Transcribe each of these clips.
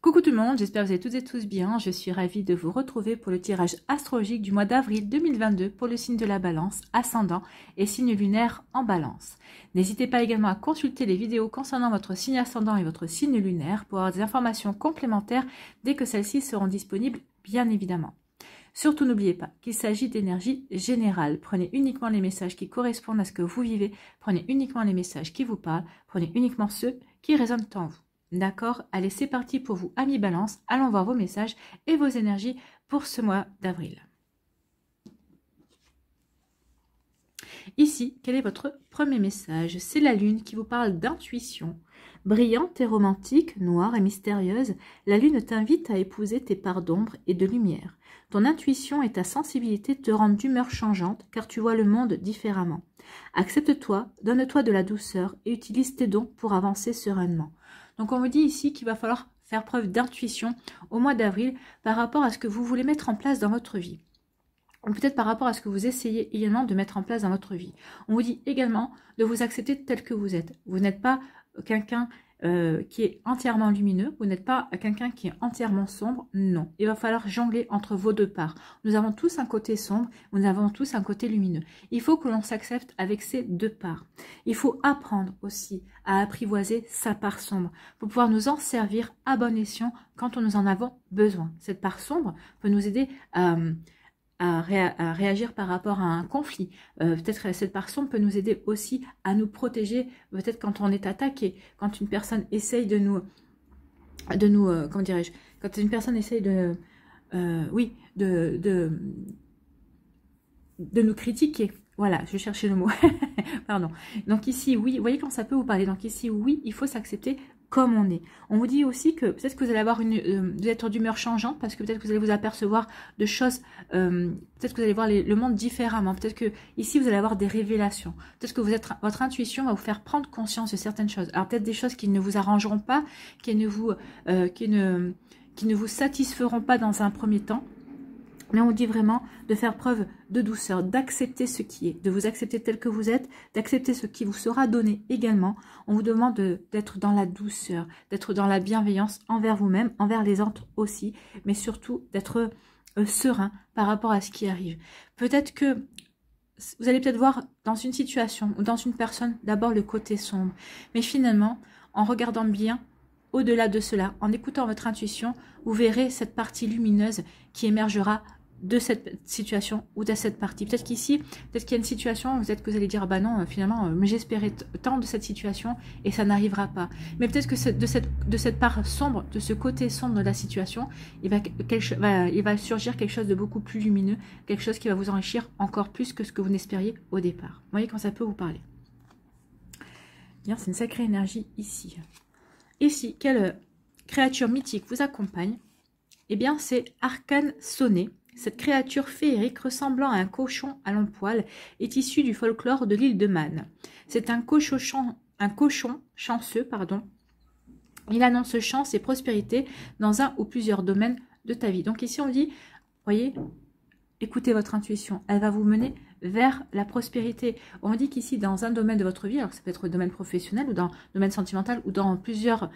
Coucou tout le monde, j'espère que vous allez toutes et tous bien. Je suis ravie de vous retrouver pour le tirage astrologique du mois d'avril 2022 pour le signe de la Balance, ascendant et signe lunaire en Balance. N'hésitez pas également à consulter les vidéos concernant votre signe ascendant et votre signe lunaire pour avoir des informations complémentaires dès que celles-ci seront disponibles, bien évidemment. Surtout n'oubliez pas qu'il s'agit d'énergie générale. Prenez uniquement les messages qui correspondent à ce que vous vivez, prenez uniquement les messages qui vous parlent, prenez uniquement ceux qui résonnent en vous. D'accord? Allez, c'est parti pour vous, amis Balance. Allons voir vos messages et vos énergies pour ce mois d'avril. Ici, quel est votre premier message? C'est la Lune qui vous parle d'intuition. Brillante et romantique, noire et mystérieuse, la Lune t'invite à épouser tes parts d'ombre et de lumière. Ton intuition et ta sensibilité te rendent d'humeur changeante car tu vois le monde différemment. Accepte-toi, donne-toi de la douceur et utilise tes dons pour avancer sereinement. Donc on vous dit ici qu'il va falloir faire preuve d'intuition au mois d'avril par rapport à ce que vous voulez mettre en place dans votre vie. Ou peut-être par rapport à ce que vous essayez également de mettre en place dans votre vie. On vous dit également de vous accepter tel que vous êtes. Vous n'êtes pas quelqu'un qui est entièrement lumineux, vous n'êtes pas quelqu'un qui est entièrement sombre, non. Il va falloir jongler entre vos deux parts. Nous avons tous un côté sombre, nous avons tous un côté lumineux. Il faut que l'on s'accepte avec ces deux parts. Il faut apprendre aussi à apprivoiser sa part sombre pour pouvoir nous en servir à bon escient quand nous en avons besoin. Cette part sombre peut nous aider à réagir par rapport à un conflit. Peut-être cette part sombre peut nous aider aussi à nous protéger, peut-être quand on est attaqué, quand une personne essaye de nous comment dirais-je, quand une personne essaye de nous critiquer. Voilà, je cherchais le mot. Pardon. Donc ici, oui, vous voyez quand ça peut vous parler. Donc ici, oui, il faut s'accepter comme on est. On vous dit aussi que peut-être que vous allez avoir vous êtes d'humeur changeante parce que peut-être que vous allez vous apercevoir de choses, peut-être que vous allez voir le monde différemment. Peut-être que ici vous allez avoir des révélations. Peut-être que votre intuition va vous faire prendre conscience de certaines choses. Alors peut-être des choses qui ne vous arrangeront pas, qui ne vous satisferont pas dans un premier temps. Mais on dit vraiment de faire preuve de douceur, d'accepter ce qui est, de vous accepter tel que vous êtes, d'accepter ce qui vous sera donné également. On vous demande d'être dans la douceur, d'être dans la bienveillance envers vous-même, envers les autres aussi, mais surtout d'être serein par rapport à ce qui arrive. Peut-être que vous allez peut-être voir dans une situation ou dans une personne d'abord le côté sombre, mais finalement, en regardant bien, au-delà de cela, en écoutant votre intuition, vous verrez cette partie lumineuse qui émergera de cette situation ou de cette partie. Peut-être qu'ici, peut-être qu'il y a une situation, peut-être que vous allez dire, ah bah non, finalement, mais j'espérais tant de cette situation et ça n'arrivera pas. Mais peut-être que de cette part sombre, de ce côté sombre de la situation, il va surgir quelque chose de beaucoup plus lumineux, quelque chose qui va vous enrichir encore plus que ce que vous n'espériez au départ. Vous voyez quand ça peut vous parler. Bien, c'est une sacrée énergie ici. Ici, quelle créature mythique vous accompagne? Eh bien, c'est Arcane Sonnet. Cette créature féerique ressemblant à un cochon à longs poils est issue du folklore de l'île de Man. C'est un cochon chanceux, pardon. Il annonce chance et prospérité dans un ou plusieurs domaines de ta vie. Donc ici, on dit, voyez, écoutez votre intuition. Elle va vous mener vers la prospérité. On dit qu'ici, dans un domaine de votre vie, alors ça peut être le domaine professionnel ou dans le domaine sentimental ou dans plusieurs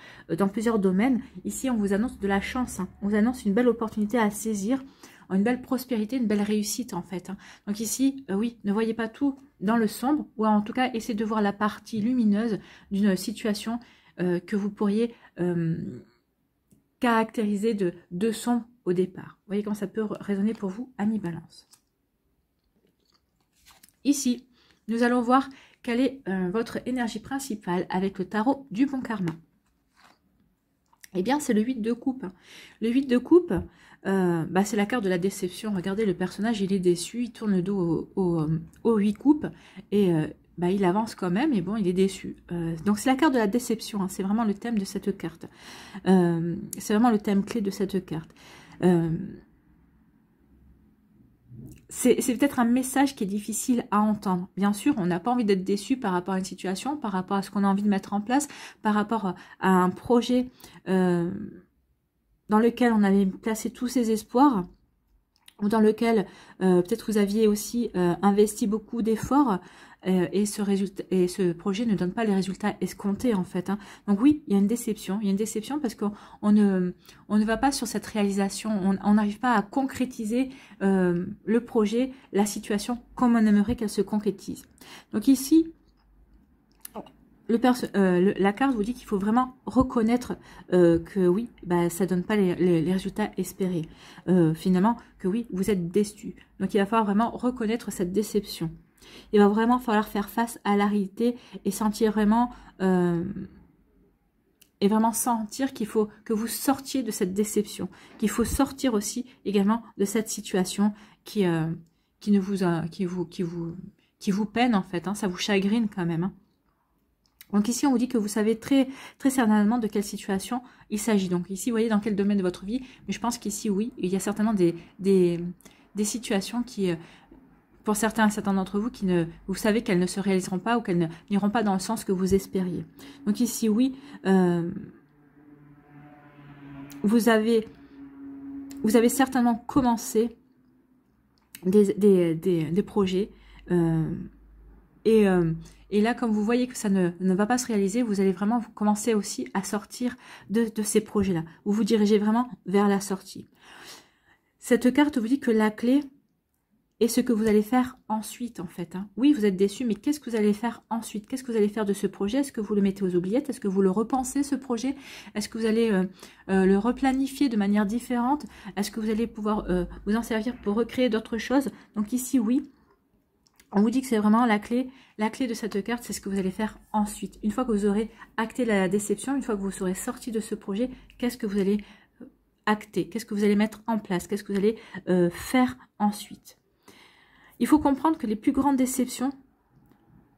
domaines, ici, on vous annonce de la chance. On vous annonce une belle opportunité à saisir, une belle prospérité, une belle réussite en fait. Donc ici, oui, ne voyez pas tout dans le sombre, ou en tout cas, essayez de voir la partie lumineuse d'une situation que vous pourriez caractériser de sombre au départ. Vous voyez comment ça peut résonner pour vous, amis Balance. Ici, nous allons voir quelle est votre énergie principale avec le tarot du bon karma. Eh bien, c'est le 8 de coupe. Le 8 de coupe, c'est la carte de la déception. Regardez, le personnage, il est déçu, il tourne le dos au 8 coupes et il avance quand même, et bon, il est déçu. Donc, c'est la carte de la déception, hein, c'est vraiment le thème de cette carte. C'est vraiment le thème clé de cette carte. C'est peut-être un message qui est difficile à entendre. Bien sûr, on n'a pas envie d'être déçu par rapport à une situation, par rapport à ce qu'on a envie de mettre en place, par rapport à un projet dans lequel on avait placé tous ses espoirs. ou dans lequel peut-être vous aviez aussi investi beaucoup d'efforts et ce projet ne donne pas les résultats escomptés en fait. Hein. Donc oui, il y a une déception. Il y a une déception parce qu'on ne va pas sur cette réalisation. On n'arrive pas à concrétiser le projet, la situation comme on aimerait qu'elle se concrétise. Donc ici, la carte vous dit qu'il faut vraiment reconnaître que oui, bah, ça donne pas les résultats espérés. Finalement, que oui, vous êtes déçu. Donc il va falloir vraiment reconnaître cette déception. Il va vraiment falloir faire face à la réalité et sentir vraiment sentir qu'il faut que vous sortiez de cette déception, qu'il faut sortir aussi également de cette situation qui vous peine en fait. Hein, ça vous chagrine quand même. Hein. Donc ici, on vous dit que vous savez très certainement de quelle situation il s'agit. Donc ici, vous voyez dans quel domaine de votre vie. Mais je pense qu'ici, oui, il y a certainement des situations qui, pour certains d'entre vous, vous savez qu'elles ne se réaliseront pas ou qu'elles n'iront pas dans le sens que vous espériez. Donc ici, oui, vous avez certainement commencé des projets et là, comme vous voyez que ça ne va pas se réaliser, vous allez vraiment commencer aussi à sortir de ces projets-là. Vous vous dirigez vraiment vers la sortie. Cette carte vous dit que la clé est ce que vous allez faire ensuite, en fait. Hein. Oui, vous êtes déçu, mais qu'est-ce que vous allez faire ensuite? Qu'est-ce que vous allez faire de ce projet? Est-ce que vous le mettez aux oubliettes? Est-ce que vous le repensez, ce projet? Est-ce que vous allez le replanifier de manière différente? Est-ce que vous allez pouvoir vous en servir pour recréer d'autres choses? Donc ici, oui. On vous dit que c'est vraiment la clé de cette carte, c'est ce que vous allez faire ensuite. Une fois que vous aurez acté la déception, une fois que vous serez sorti de ce projet, qu'est-ce que vous allez acter? Qu'est-ce que vous allez mettre en place? Qu'est-ce que vous allez faire ensuite? Il faut comprendre que les plus grandes déceptions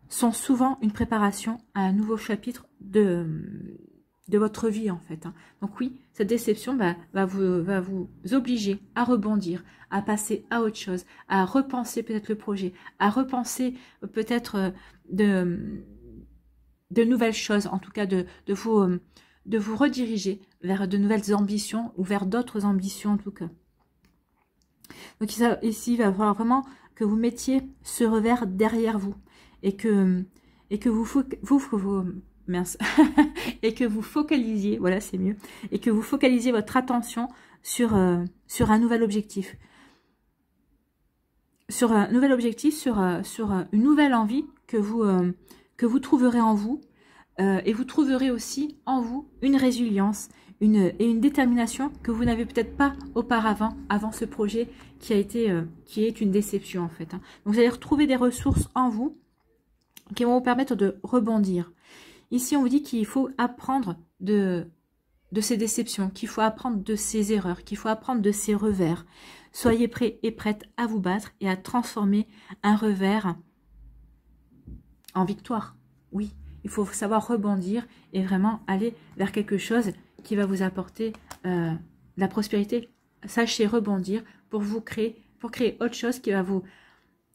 sont souvent une préparation à un nouveau chapitre de votre vie en fait. Hein. Donc oui, cette déception va vous obliger à rebondir, à passer à autre chose, à repenser peut-être le projet, à repenser peut-être de nouvelles choses, en tout cas de vous rediriger vers de nouvelles ambitions ou vers d'autres ambitions en tout cas. Donc ici, il va falloir vraiment que vous mettiez ce revers derrière vous et que vous mince, et que vous focalisiez, voilà c'est mieux, et que vous focalisiez votre attention sur un nouvel objectif. Sur un nouvel objectif, sur une nouvelle envie que vous trouverez en vous, et vous trouverez aussi en vous une résilience et une détermination que vous n'avez peut-être pas auparavant, avant ce projet qui est une déception en fait. Hein. Donc vous allez retrouver des ressources en vous qui vont vous permettre de rebondir. Ici, on vous dit qu'il faut apprendre de ces déceptions, qu'il faut apprendre de ces erreurs, qu'il faut apprendre de ces revers. Soyez prêts et prêtes à vous battre et à transformer un revers en victoire. Oui, il faut savoir rebondir et vraiment aller vers quelque chose qui va vous apporter la prospérité. Sachez rebondir pour créer autre chose qui va vous...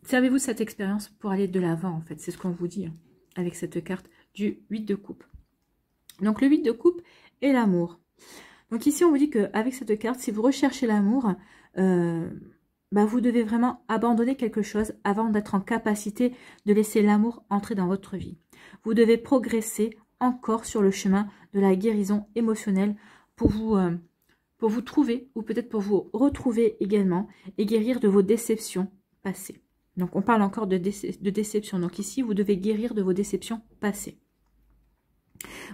Servez-vous de cette expérience pour aller de l'avant, en fait. C'est ce qu'on vous dit hein, avec cette carte du 8 de coupe. Donc, le 8 de coupe est l'amour. Donc, ici, on vous dit qu'avec cette carte, si vous recherchez l'amour, vous devez vraiment abandonner quelque chose avant d'être en capacité de laisser l'amour entrer dans votre vie. Vous devez progresser encore sur le chemin de la guérison émotionnelle pour vous trouver ou peut-être pour vous retrouver également et guérir de vos déceptions passées. Donc, on parle encore de déception. Donc, ici, vous devez guérir de vos déceptions passées.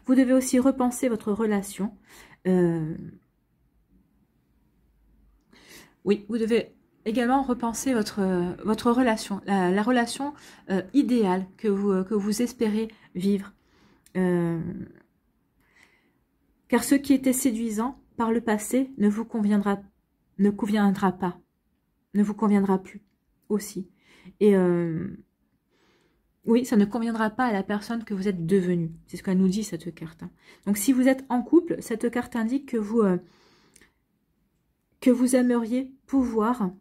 Vous devez aussi repenser votre relation. Oui, vous devez également repenser votre relation. La relation idéale que vous espérez vivre. Car ce qui était séduisant par le passé ne vous conviendra pas. Ne vous conviendra plus aussi. Et oui, ça ne conviendra pas à la personne que vous êtes devenue. C'est ce qu'elle nous dit, cette carte. Donc, si vous êtes en couple, cette carte indique que vous aimeriez pouvoir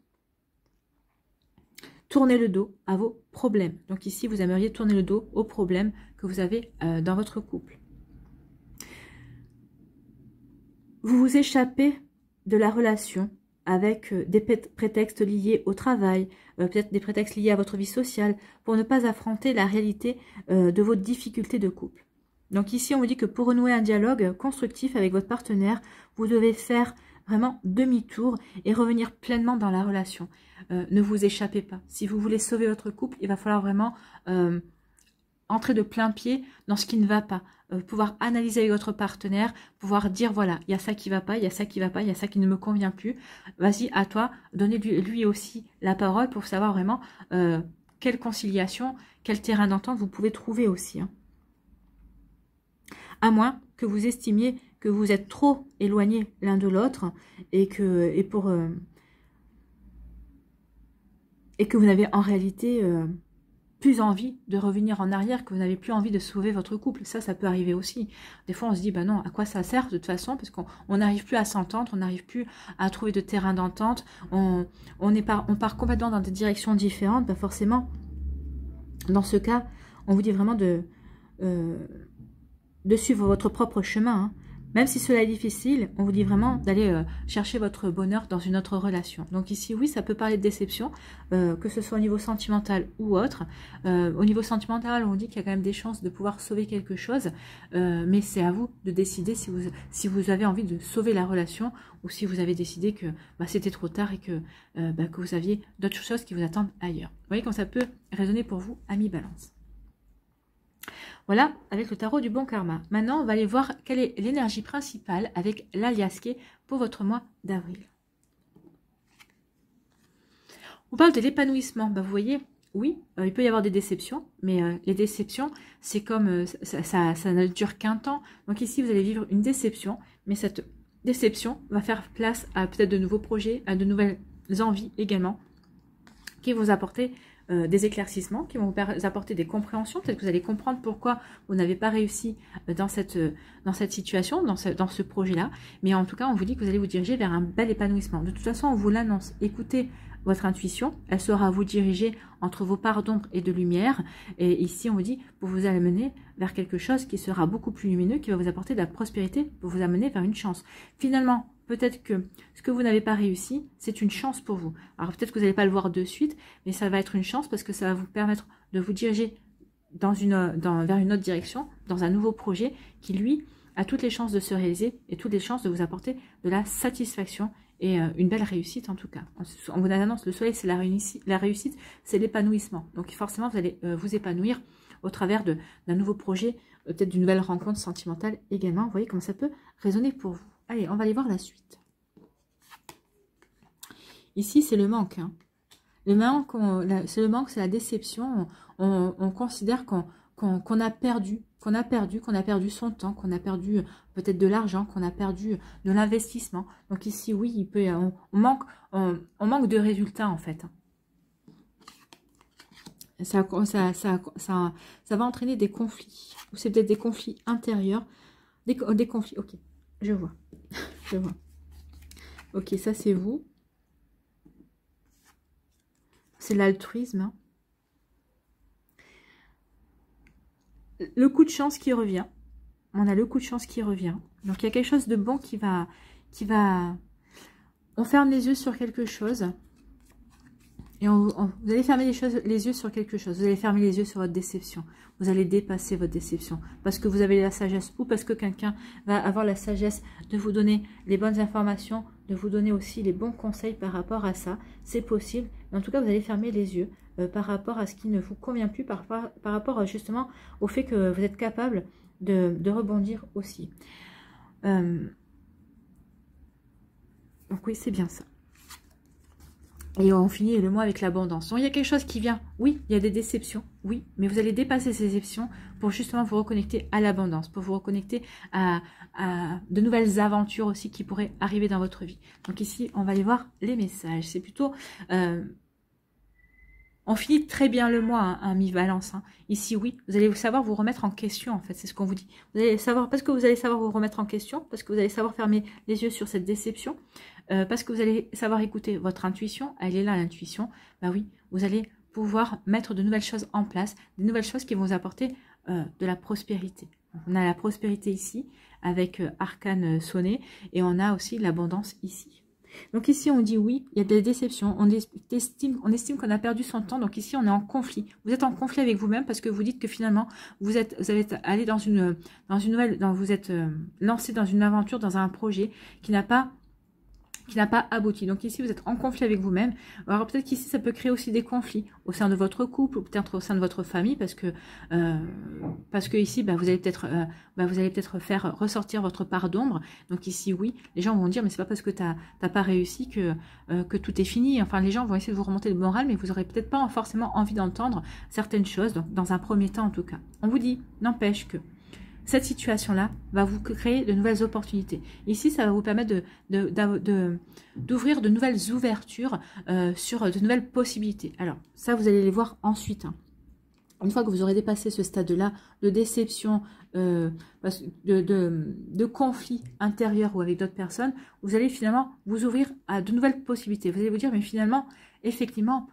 tourner le dos à vos problèmes. Donc, ici, vous aimeriez tourner le dos aux problèmes que vous avez dans votre couple. Vous vous échappez de la relation avec des prétextes liés au travail, peut-être des prétextes liés à votre vie sociale, pour ne pas affronter la réalité de vos difficultés de couple. Donc ici, on vous dit que pour renouer un dialogue constructif avec votre partenaire, vous devez faire vraiment demi-tour et revenir pleinement dans la relation. Ne vous échappez pas. Si vous voulez sauver votre couple, il va falloir vraiment entrer de plein pied dans ce qui ne va pas. Pouvoir analyser avec votre partenaire, pouvoir dire voilà, il y a ça qui va pas, il y a ça qui va pas, il y a ça qui ne me convient plus. Vas-y, à toi, donnez-lui aussi la parole pour savoir vraiment quelle conciliation, quel terrain d'entente vous pouvez trouver aussi. Hein. À moins que vous estimiez que vous êtes trop éloignés l'un de l'autre et que vous n'avez en réalité plus envie de revenir en arrière, que vous n'avez plus envie de sauver votre couple. Ça peut arriver aussi. Des fois, on se dit, bah non, à quoi ça sert de toute façon, parce qu'on n'arrive plus à s'entendre, on n'arrive plus à trouver de terrain d'entente, on part complètement dans des directions différentes. Bah forcément, dans ce cas, on vous dit vraiment de suivre votre propre chemin. Hein. Même si cela est difficile, on vous dit vraiment d'aller chercher votre bonheur dans une autre relation. Donc ici, oui, ça peut parler de déception, que ce soit au niveau sentimental ou autre. Au niveau sentimental, on vous dit qu'il y a quand même des chances de pouvoir sauver quelque chose, mais c'est à vous de décider si vous avez envie de sauver la relation ou si vous avez décidé que bah, c'était trop tard et que vous aviez d'autres choses qui vous attendent ailleurs. Vous voyez comme ça peut résonner pour vous, amis Balance. Voilà, avec le tarot du bon karma. Maintenant, on va aller voir quelle est l'énergie principale avec l'aliasqué pour votre mois d'avril. On parle de l'épanouissement. Bah, vous voyez, oui, il peut y avoir des déceptions, mais les déceptions, c'est comme ça ne dure qu'un temps. Donc ici, vous allez vivre une déception, mais cette déception va faire place à peut-être de nouveaux projets, à de nouvelles envies également, qui vont vous apporter des éclaircissements, qui vont vous apporter des compréhensions. Peut-être que vous allez comprendre pourquoi vous n'avez pas réussi dans cette situation, dans ce projet-là. Mais en tout cas, on vous dit que vous allez vous diriger vers un bel épanouissement. De toute façon, on vous l'annonce. Écoutez votre intuition. Elle saura vous diriger entre vos parts d'ombre et de lumière. Et ici, on vous dit pour vous amener vers quelque chose qui sera beaucoup plus lumineux, qui va vous apporter de la prospérité, pour vous amener vers une chance. Finalement, peut-être que ce que vous n'avez pas réussi, c'est une chance pour vous. Alors peut-être que vous n'allez pas le voir de suite, mais ça va être une chance parce que ça va vous permettre de vous diriger vers une autre direction, dans un nouveau projet qui, lui, a toutes les chances de se réaliser et toutes les chances de vous apporter de la satisfaction et une belle réussite en tout cas. On vous annonce, le soleil, c'est la réussite, c'est l'épanouissement. Donc forcément, vous allez vous épanouir au travers d'un nouveau projet, peut-être d'une nouvelle rencontre sentimentale également. Vous voyez comment ça peut résonner pour vous. Allez, on va aller voir la suite. Ici, c'est le manque. Hein. Le manque, c'est la déception. On considère qu'on a perdu son temps, qu'on a perdu peut-être de l'argent, qu'on a perdu de l'investissement. Donc ici, oui, on manque de résultats en fait. Ça va entraîner des conflits. Ou c'est peut-être des conflits intérieurs. Des conflits, ok, je vois. Je vois. Ok, ça c'est vous. C'est l'altruisme. Hein. Le coup de chance qui revient. On a le coup de chance qui revient. Donc il y a quelque chose de bon qui va... On ferme les yeux sur quelque chose. Et vous allez fermer les yeux sur quelque chose. Vous allez fermer les yeux sur votre déception. Vous allez dépasser votre déception. Parce que vous avez la sagesse ou parce que quelqu'un va avoir la sagesse de vous donner les bonnes informations, de vous donner aussi les bons conseils par rapport à ça. C'est possible. Mais en tout cas, vous allez fermer les yeux par rapport à ce qui ne vous convient plus, par rapport justement au fait que vous êtes capable de rebondir aussi. Donc oui, c'est bien ça. Et on finit le mois avec l'abondance. Donc il y a quelque chose qui vient. Oui, il y a des déceptions. Oui, mais vous allez dépasser ces déceptions pour justement vous reconnecter à l'abondance, pour vous reconnecter à de nouvelles aventures aussi qui pourraient arriver dans votre vie. Donc ici, on va aller voir les messages. C'est plutôt... on finit très bien le mois, hein, mi-balance. Hein. Ici, oui, vous allez savoir vous remettre en question, en fait, c'est ce qu'on vous dit. Vous allez savoir, parce que vous allez savoir vous remettre en question, parce que vous allez savoir fermer les yeux sur cette déception, parce que vous allez savoir écouter votre intuition. Elle est là, l'intuition. Bah oui, vous allez pouvoir mettre de nouvelles choses en place, des nouvelles choses qui vont vous apporter de la prospérité. Donc, on a la prospérité ici, avec Arcane sonné, et on a aussi l'abondance ici. Donc ici, on dit oui, il y a des déceptions, on estime qu'on a perdu son temps. Donc ici, on est en conflit. Vous êtes en conflit avec vous-même parce que vous dites que finalement, vous allez aller dans une nouvelle, vous êtes lancé dans une aventure, dans un projet qui n'a pas abouti. Donc ici, vous êtes en conflit avec vous-même. Alors peut-être qu'ici, ça peut créer aussi des conflits au sein de votre couple ou peut-être au sein de votre famille parce que ici, vous allez peut-être faire ressortir votre part d'ombre. Donc ici, oui, les gens vont dire, mais c'est pas parce que t'as pas réussi que tout est fini. Enfin, les gens vont essayer de vous remonter le moral, mais vous n'aurez peut-être pas forcément envie d'entendre certaines choses, donc dans un premier temps en tout cas. On vous dit, n'empêche que cette situation-là va vous créer de nouvelles opportunités. Ici, ça va vous permettre d'ouvrir de nouvelles ouvertures sur de nouvelles possibilités. Alors, ça, vous allez les voir ensuite. Hein. Une fois que vous aurez dépassé ce stade-là de déception, de conflit intérieur ou avec d'autres personnes, vous allez finalement vous ouvrir à de nouvelles possibilités. Vous allez vous dire, mais finalement, effectivement,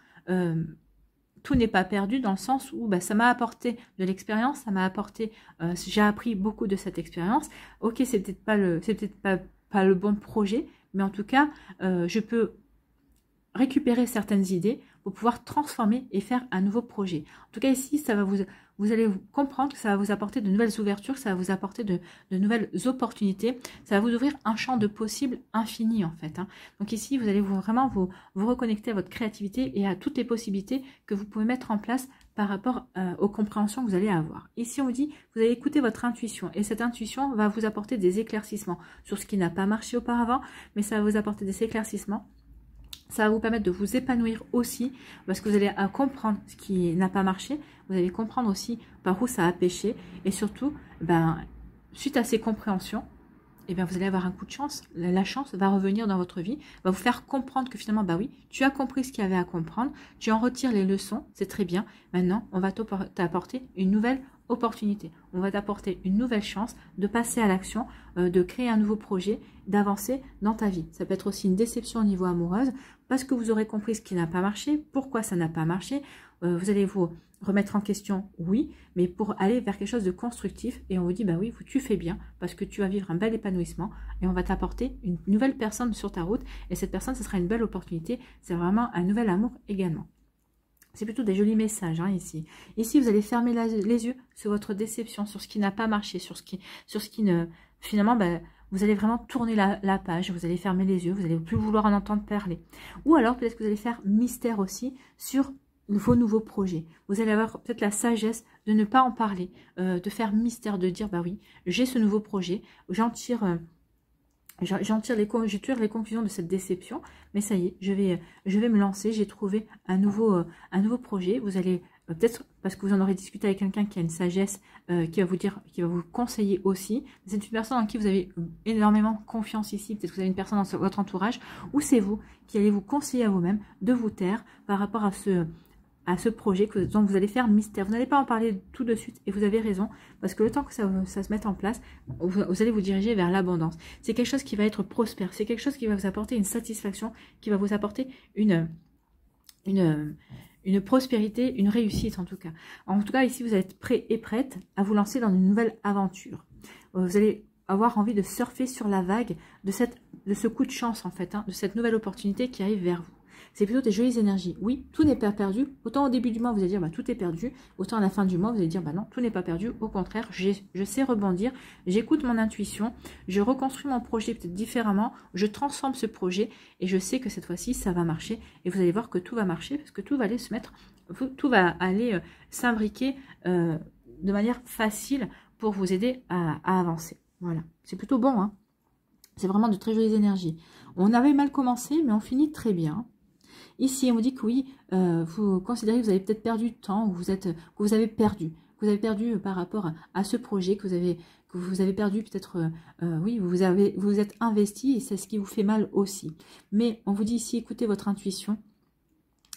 tout n'est pas perdu dans le sens où ça m'a apporté de l'expérience, ça m'a apporté, j'ai appris beaucoup de cette expérience. Ok, c'est peut-être pas le bon projet, mais en tout cas, je peux récupérer certaines idées pour pouvoir transformer et faire un nouveau projet. En tout cas, ici, vous allez comprendre que ça va vous apporter de nouvelles ouvertures, que ça va vous apporter de nouvelles opportunités, ça va vous ouvrir un champ de possibles infini en fait. Hein. Donc ici, vous allez vraiment vous reconnecter à votre créativité et à toutes les possibilités que vous pouvez mettre en place par rapport aux compréhensions que vous allez avoir. Ici, on vous dit, vous allez écouter votre intuition et cette intuition va vous apporter des éclaircissements sur ce qui n'a pas marché auparavant, mais ça va vous apporter des éclaircissements. Ça va vous permettre de vous épanouir aussi parce que vous allez comprendre ce qui n'a pas marché. Vous allez comprendre aussi par où ça a pêché. Et surtout, suite à ces compréhensions, vous allez avoir un coup de chance. La chance va revenir dans votre vie, va vous faire comprendre que finalement, oui, tu as compris ce qu'il y avait à comprendre. Tu en retires les leçons, c'est très bien. Maintenant, on va t'apporter une nouvelle opportunité. On va t'apporter une nouvelle chance de passer à l'action, de créer un nouveau projet, d'avancer dans ta vie. Ça peut être aussi une déception au niveau amoureuse parce que vous aurez compris ce qui n'a pas marché, pourquoi ça n'a pas marché. Vous allez vous remettre en question, oui, mais pour aller vers quelque chose de constructif. Et on vous dit, oui, tu fais bien parce que tu vas vivre un bel épanouissement et on va t'apporter une nouvelle personne sur ta route. Et cette personne, ce sera une belle opportunité. C'est vraiment un nouvel amour également. C'est plutôt des jolis messages ici. Ici, vous allez fermer les yeux sur votre déception, sur ce qui n'a pas marché, sur ce qui ne... Finalement, vous allez vraiment tourner la page, vous allez fermer les yeux, vous allez plus vouloir en entendre parler. Ou alors, peut-être que vous allez faire mystère aussi sur vos nouveaux projets. Vous allez avoir peut-être la sagesse de ne pas en parler, de faire mystère, de dire, oui, j'ai ce nouveau projet, j'en tire les conclusions de cette déception, mais ça y est, je vais me lancer, j'ai trouvé un nouveau projet. Vous allez peut-être, parce que vous en aurez discuté avec quelqu'un qui a une sagesse, qui va vous conseiller aussi. C'est une personne en qui vous avez énormément confiance ici, peut-être que vous avez une personne dans votre entourage, ou c'est vous qui allez vous conseiller à vous-même de vous taire par rapport à ce projet dont vous allez faire mystère. Vous n'allez pas en parler tout de suite et vous avez raison parce que le temps que ça se mette en place, vous allez vous diriger vers l'abondance. C'est quelque chose qui va être prospère, c'est quelque chose qui va vous apporter une satisfaction, qui va vous apporter une prospérité, une réussite en tout cas. En tout cas, ici, vous allez être prêt et prête à vous lancer dans une nouvelle aventure. Vous allez avoir envie de surfer sur la vague de ce coup de chance en fait, de cette nouvelle opportunité qui arrive vers vous. C'est plutôt des jolies énergies. Oui, tout n'est pas perdu. Autant au début du mois, vous allez dire tout est perdu. Autant à la fin du mois, vous allez dire non, tout n'est pas perdu. Au contraire, je sais rebondir. J'écoute mon intuition. Je reconstruis mon projet peut-être différemment. Je transforme ce projet et je sais que cette fois-ci, ça va marcher. Et vous allez voir que tout va marcher parce que tout va aller s'imbriquer de manière facile pour vous aider à avancer. Voilà, c'est plutôt bon. C'est vraiment de très jolies énergies. On avait mal commencé, mais on finit très bien. Ici, on vous dit que oui, vous considérez que vous avez peut-être perdu du temps, ou que vous avez perdu. Que vous avez perdu par rapport à ce projet, que vous avez perdu peut-être, oui, vous êtes investi et c'est ce qui vous fait mal aussi. Mais on vous dit ici, écoutez votre intuition.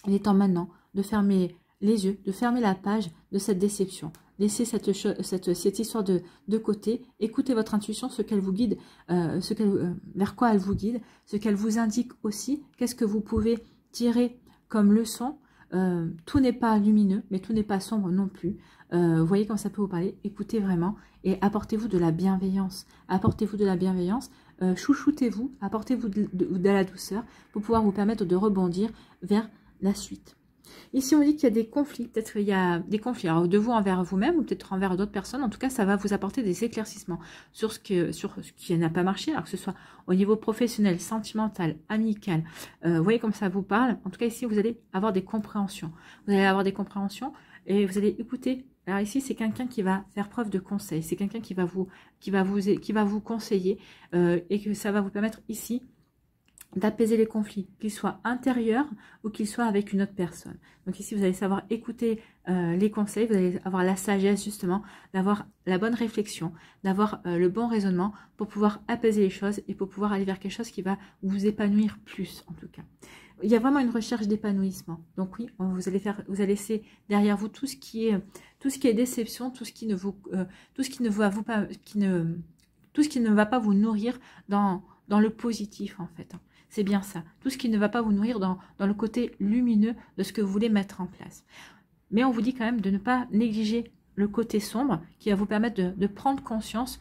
Il est temps maintenant de fermer les yeux, de fermer la page de cette déception. Laissez cette histoire de côté. Écoutez votre intuition, ce qu'elle vous guide, vers quoi elle vous guide, ce qu'elle vous indique aussi. Qu'est-ce que vous pouvez tirer comme leçon. Tout n'est pas lumineux, mais tout n'est pas sombre non plus. Vous voyez comment ça peut vous parler. Écoutez vraiment et apportez-vous de la bienveillance. Apportez-vous de la bienveillance. chouchoutez-vous, apportez-vous de la douceur pour pouvoir vous permettre de rebondir vers la suite. Ici, on dit qu'il y a des conflits. Peut-être qu'il y a des conflits alors, de vous envers vous-même ou peut-être envers d'autres personnes. En tout cas, ça va vous apporter des éclaircissements sur ce qui n'a pas marché, alors que ce soit au niveau professionnel, sentimental, amical. Vous voyez comme ça vous parle. En tout cas, ici, vous allez avoir des compréhensions. Vous allez avoir des compréhensions et vous allez écouter. Alors ici, c'est quelqu'un qui va faire preuve de conseil. C'est quelqu'un qui va vous conseiller et que ça va vous permettre ici d'apaiser les conflits, qu'ils soient intérieurs ou qu'ils soient avec une autre personne. Donc ici, vous allez savoir écouter les conseils, vous allez avoir la sagesse justement, d'avoir la bonne réflexion, d'avoir le bon raisonnement pour pouvoir apaiser les choses et pour pouvoir aller vers quelque chose qui va vous épanouir plus en tout cas. Il y a vraiment une recherche d'épanouissement. Donc oui, vous allez laisser derrière vous tout ce qui est déception, tout ce qui ne va pas vous nourrir dans le positif en fait. C'est bien ça. Tout ce qui ne va pas vous nourrir dans le côté lumineux de ce que vous voulez mettre en place. Mais on vous dit quand même de ne pas négliger le côté sombre qui va vous permettre de prendre conscience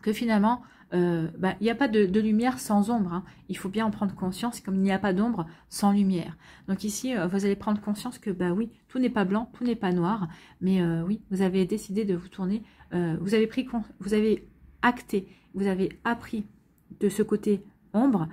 que finalement, il n'y a pas de lumière sans ombre. Hein. Il faut bien en prendre conscience, comme il n'y a pas d'ombre sans lumière. Donc ici, vous allez prendre conscience que oui, tout n'est pas blanc, tout n'est pas noir. Mais oui, vous avez décidé de vous tourner. Vous avez acté, vous avez appris de ce côté ombre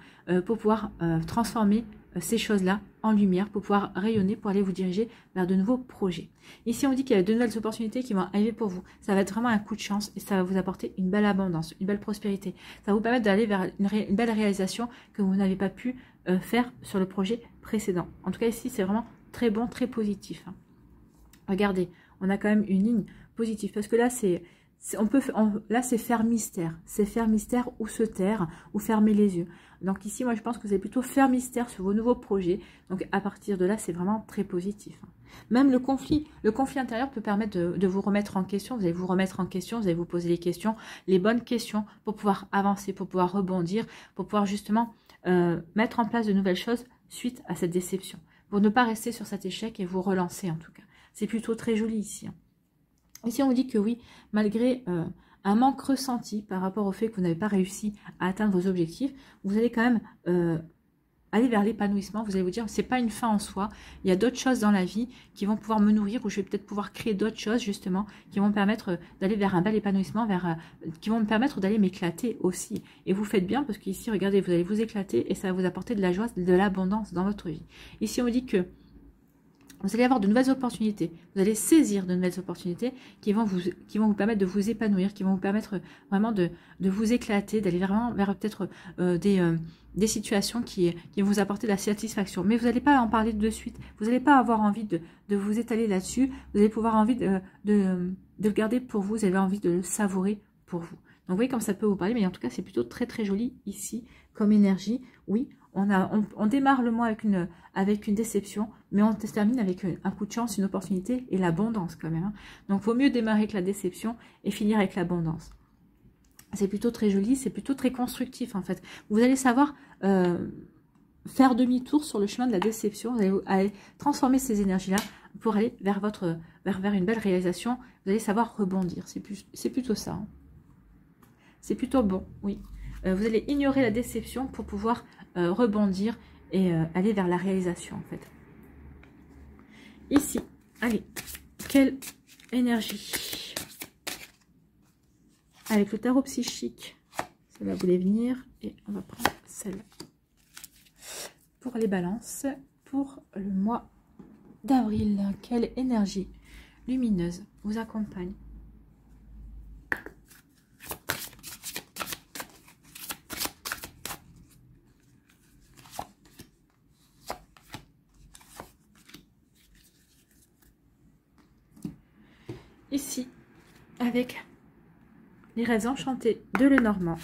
pour pouvoir transformer ces choses-là en lumière, pour pouvoir rayonner, pour aller vous diriger vers de nouveaux projets. Ici, on dit qu'il y a de nouvelles opportunités qui vont arriver pour vous. Ça va être vraiment un coup de chance et ça va vous apporter une belle abondance, une belle prospérité. Ça va vous permettre d'aller vers une belle réalisation que vous n'avez pas pu faire sur le projet précédent. En tout cas, ici, c'est vraiment très bon, très positif. Hein. Regardez, on a quand même une ligne positive parce que là, là, c'est faire mystère. C'est faire mystère ou se taire ou fermer les yeux. Donc ici, moi, je pense que vous allez plutôt faire mystère sur vos nouveaux projets. Donc à partir de là, c'est vraiment très positif. Même le conflit intérieur peut permettre de vous remettre en question. Vous allez vous remettre en question, vous allez vous poser les bonnes questions pour pouvoir avancer, pour pouvoir rebondir, pour pouvoir justement mettre en place de nouvelles choses suite à cette déception. Pour ne pas rester sur cet échec et vous relancer en tout cas. C'est plutôt très joli ici. Hein. Ici, on vous dit que oui, malgré un manque ressenti par rapport au fait que vous n'avez pas réussi à atteindre vos objectifs, vous allez quand même aller vers l'épanouissement. Vous allez vous dire, c'est pas une fin en soi. Il y a d'autres choses dans la vie qui vont pouvoir me nourrir, ou je vais peut-être pouvoir créer d'autres choses justement qui vont me permettre d'aller vers un bel épanouissement, qui vont me permettre d'aller m'éclater aussi. Et vous faites bien parce qu'ici, regardez, vous allez vous éclater et ça va vous apporter de la joie, de l'abondance dans votre vie. Ici, on vous dit que vous allez avoir de nouvelles opportunités. Vous allez saisir de nouvelles opportunités qui vont vous permettre de vous épanouir, qui vont vous permettre vraiment de vous éclater, d'aller vraiment vers peut-être des situations qui vont vous apporter de la satisfaction. Mais vous n'allez pas en parler de suite. Vous n'allez pas avoir envie de vous étaler là-dessus. Vous allez pouvoir envie de le garder pour vous. Vous avez envie de le savourer pour vous. Donc vous voyez comme ça peut vous parler. Mais en tout cas, c'est plutôt très très joli ici comme énergie. Oui. On démarre le mois avec une déception, mais on termine avec un coup de chance, une opportunité et l'abondance quand même. Hein. Donc, il vaut mieux démarrer avec la déception et finir avec l'abondance. C'est plutôt très joli, c'est plutôt très constructif en fait. Vous allez savoir faire demi-tour sur le chemin de la déception. Vous allez transformer ces énergies-là pour aller vers une belle réalisation. Vous allez savoir rebondir. C'est plutôt ça. Hein. C'est plutôt bon, oui. Vous allez ignorer la déception pour pouvoir rebondir et aller vers la réalisation en fait. Ici, allez, quelle énergie. Avec le tarot psychique, celle-là voulait venir et on va prendre celle-là. Pour les balances, pour le mois d'avril, quelle énergie lumineuse vous accompagne? Ici, avec les rêves enchantés de Lenormand.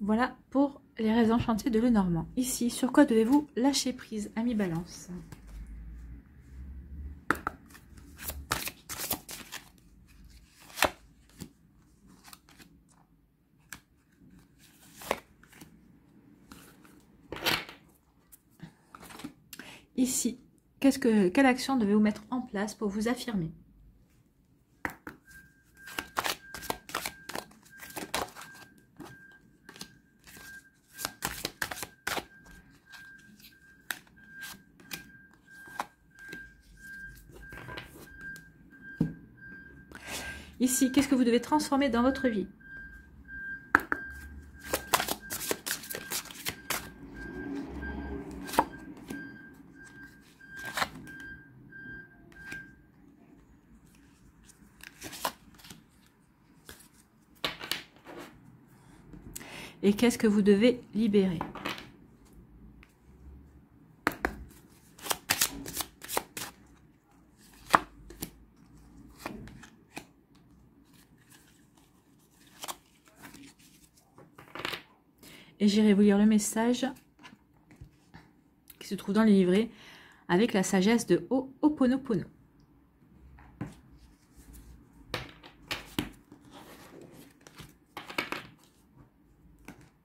Voilà pour les rêves enchantés de Lenormand. Ici, sur quoi devez-vous lâcher prise, amis Balance? Ici, quelle action devez-vous mettre en place pour vous affirmer? Ici, qu'est-ce que vous devez transformer dans votre vie? Et qu'est-ce que vous devez libérer? Et j'irai vous lire le message qui se trouve dans les livrets avec la sagesse de Ho'oponopono.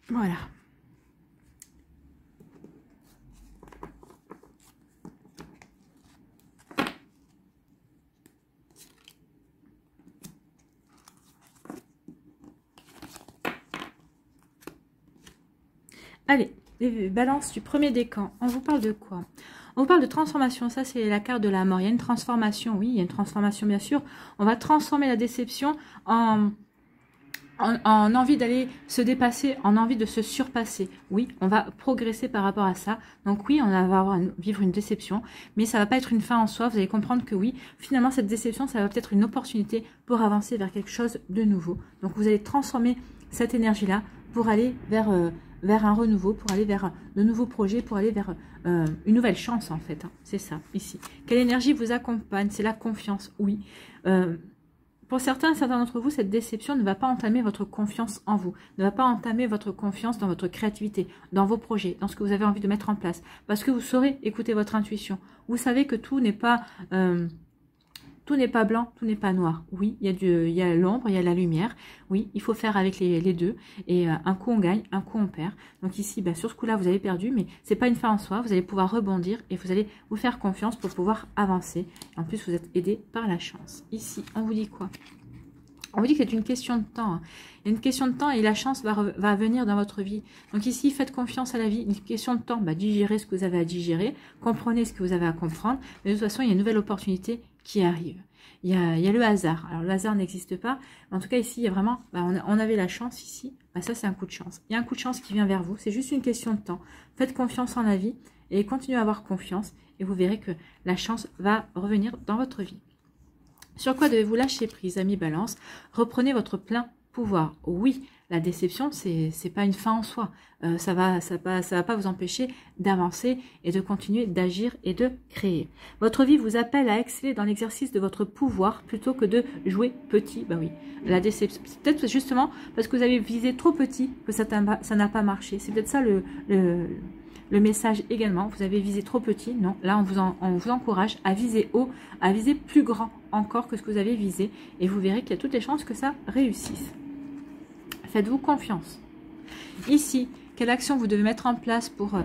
Voilà. Allez, les balances du premier décan. On vous parle de quoi? On vous parle de transformation. Ça, c'est la carte de la mort. Il y a une transformation. Oui, il y a une transformation, bien sûr. On va transformer la déception en envie d'aller se dépasser, en envie de se surpasser. Oui, on va progresser par rapport à ça. Donc oui, on va vivre une déception, mais ça va pas être une fin en soi. Vous allez comprendre que oui, finalement, cette déception, ça va peut-être une opportunité pour avancer vers quelque chose de nouveau. Donc vous allez transformer cette énergie-là pour aller vers un renouveau, pour aller vers de nouveaux projets, pour aller vers une nouvelle chance, en fait. Hein. C'est ça, ici. Quelle énergie vous accompagne? C'est la confiance, oui. Pour certains d'entre vous, cette déception ne va pas entamer votre confiance en vous, ne va pas entamer votre confiance dans votre créativité, dans vos projets, dans ce que vous avez envie de mettre en place. Parce que vous saurez écouter votre intuition. Vous savez que tout n'est pas blanc, tout n'est pas noir. Oui, il y a l'ombre, il y a la lumière. Oui, il faut faire avec les deux. Et un coup on gagne, un coup on perd. Donc ici, sur ce coup-là, vous avez perdu, mais c'est pas une fin en soi. Vous allez pouvoir rebondir et vous allez vous faire confiance pour pouvoir avancer. En plus, vous êtes aidé par la chance. Ici, on vous dit quoi? On vous dit que c'est une question de temps. Hein. Il y a une question de temps et la chance va venir dans votre vie. Donc ici, faites confiance à la vie. Une question de temps, digérez ce que vous avez à digérer. Comprenez ce que vous avez à comprendre. Mais de toute façon, il y a une nouvelle opportunité qui arrive. Il y a le hasard. Alors, le hasard n'existe pas. Mais en tout cas, ici, il y a vraiment... on avait la chance ici. Ça, c'est un coup de chance. Il y a un coup de chance qui vient vers vous. C'est juste une question de temps. Faites confiance en la vie et continuez à avoir confiance. Et vous verrez que la chance va revenir dans votre vie. Sur quoi devez-vous lâcher prise, amis Balance? Reprenez votre plein pouvoir. Oui, la déception, c'est pas une fin en soi. Ça va pas vous empêcher d'avancer et de continuer d'agir et de créer. Votre vie vous appelle à exceller dans l'exercice de votre pouvoir plutôt que de jouer petit. Oui, la déception, c'est peut-être justement parce que vous avez visé trop petit que ça n'a pas marché. C'est peut-être ça le message également. Vous avez visé trop petit. Non, là, on vous encourage à viser haut, à viser plus grand encore que ce que vous avez visé. Et vous verrez qu'il y a toutes les chances que ça réussisse. Faites-vous confiance. Ici, quelle action vous devez mettre en place pour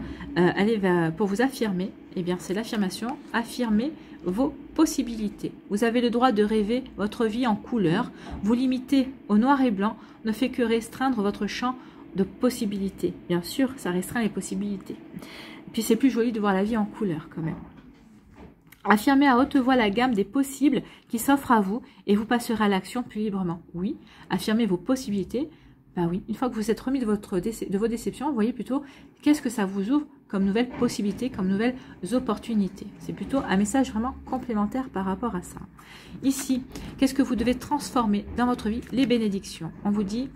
pour vous affirmer? Eh bien, c'est l'affirmation. Affirmer vos possibilités. Vous avez le droit de rêver votre vie en couleur. Vous limiter au noir et blanc ne fait que restreindre votre champ de possibilités. Bien sûr, ça restreint les possibilités. Et puis, c'est plus joli de voir la vie en couleur quand même. Affirmez à haute voix la gamme des possibles qui s'offrent à vous et vous passerez à l'action plus librement. Oui, affirmez vos possibilités. Oui, une fois que vous êtes remis de vos déceptions, voyez plutôt qu'est-ce que ça vous ouvre comme nouvelles possibilités, comme nouvelles opportunités. C'est plutôt un message vraiment complémentaire par rapport à ça. Ici, qu'est-ce que vous devez transformer dans votre vie? Les bénédictions. On vous dit,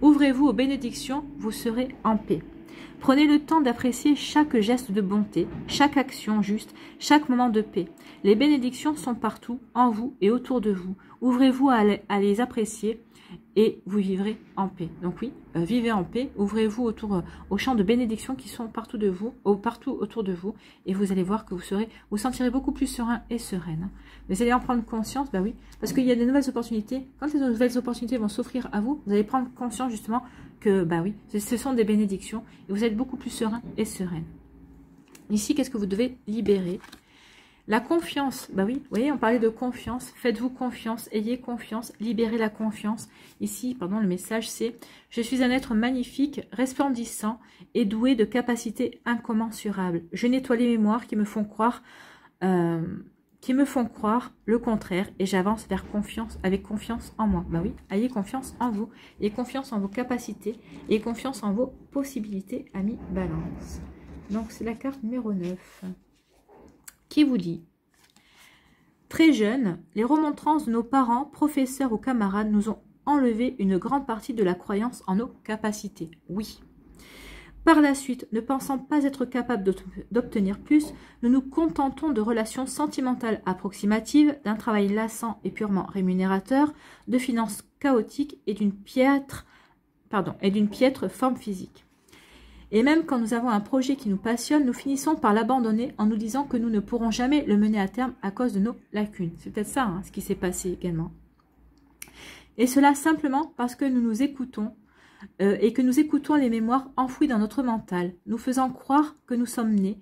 ouvrez-vous aux bénédictions, vous serez en paix. Prenez le temps d'apprécier chaque geste de bonté, chaque action juste, chaque moment de paix. Les bénédictions sont partout, en vous et autour de vous. Ouvrez-vous à les apprécier et vous vivrez en paix. Donc oui, vivez en paix, ouvrez-vous autour aux champs de bénédiction qui sont partout de vous, partout autour de vous, et vous allez voir que vous sentirez beaucoup plus serein et sereine. Vous allez en prendre conscience, bah oui, parce qu'il y a des nouvelles opportunités. Quand les nouvelles opportunités vont s'offrir à vous, vous allez prendre conscience justement que, bah oui, ce sont des bénédictions, et vous êtes beaucoup plus serein et sereine. Ici, qu'est-ce que vous devez libérer? La confiance, bah oui, vous voyez, on parlait de confiance. Faites-vous confiance, ayez confiance, libérez la confiance. Ici, pardon, le message c'est « Je suis un être magnifique, resplendissant et doué de capacités incommensurables. Je nettoie les mémoires qui me font croire le contraire et j'avance vers confiance, avec confiance en moi. » Bah oui, ayez confiance en vous, ayez confiance en vos capacités, ayez confiance en vos possibilités, amis Balance. Donc, c'est la carte numéro 9. Qui vous dit: très jeune, les remontrances de nos parents, professeurs ou camarades nous ont enlevé une grande partie de la croyance en nos capacités. Oui. Par la suite, ne pensant pas être capable d'obtenir plus, nous nous contentons de relations sentimentales approximatives, d'un travail lassant et purement rémunérateur, de finances chaotiques et d'une piètre forme physique. Et même quand nous avons un projet qui nous passionne, nous finissons par l'abandonner en nous disant que nous ne pourrons jamais le mener à terme à cause de nos lacunes. C'est peut-être ça, ce qui s'est passé également. Et cela simplement parce que nous nous écoutons et que nous écoutons les mémoires enfouies dans notre mental, nous faisant croire que nous sommes nés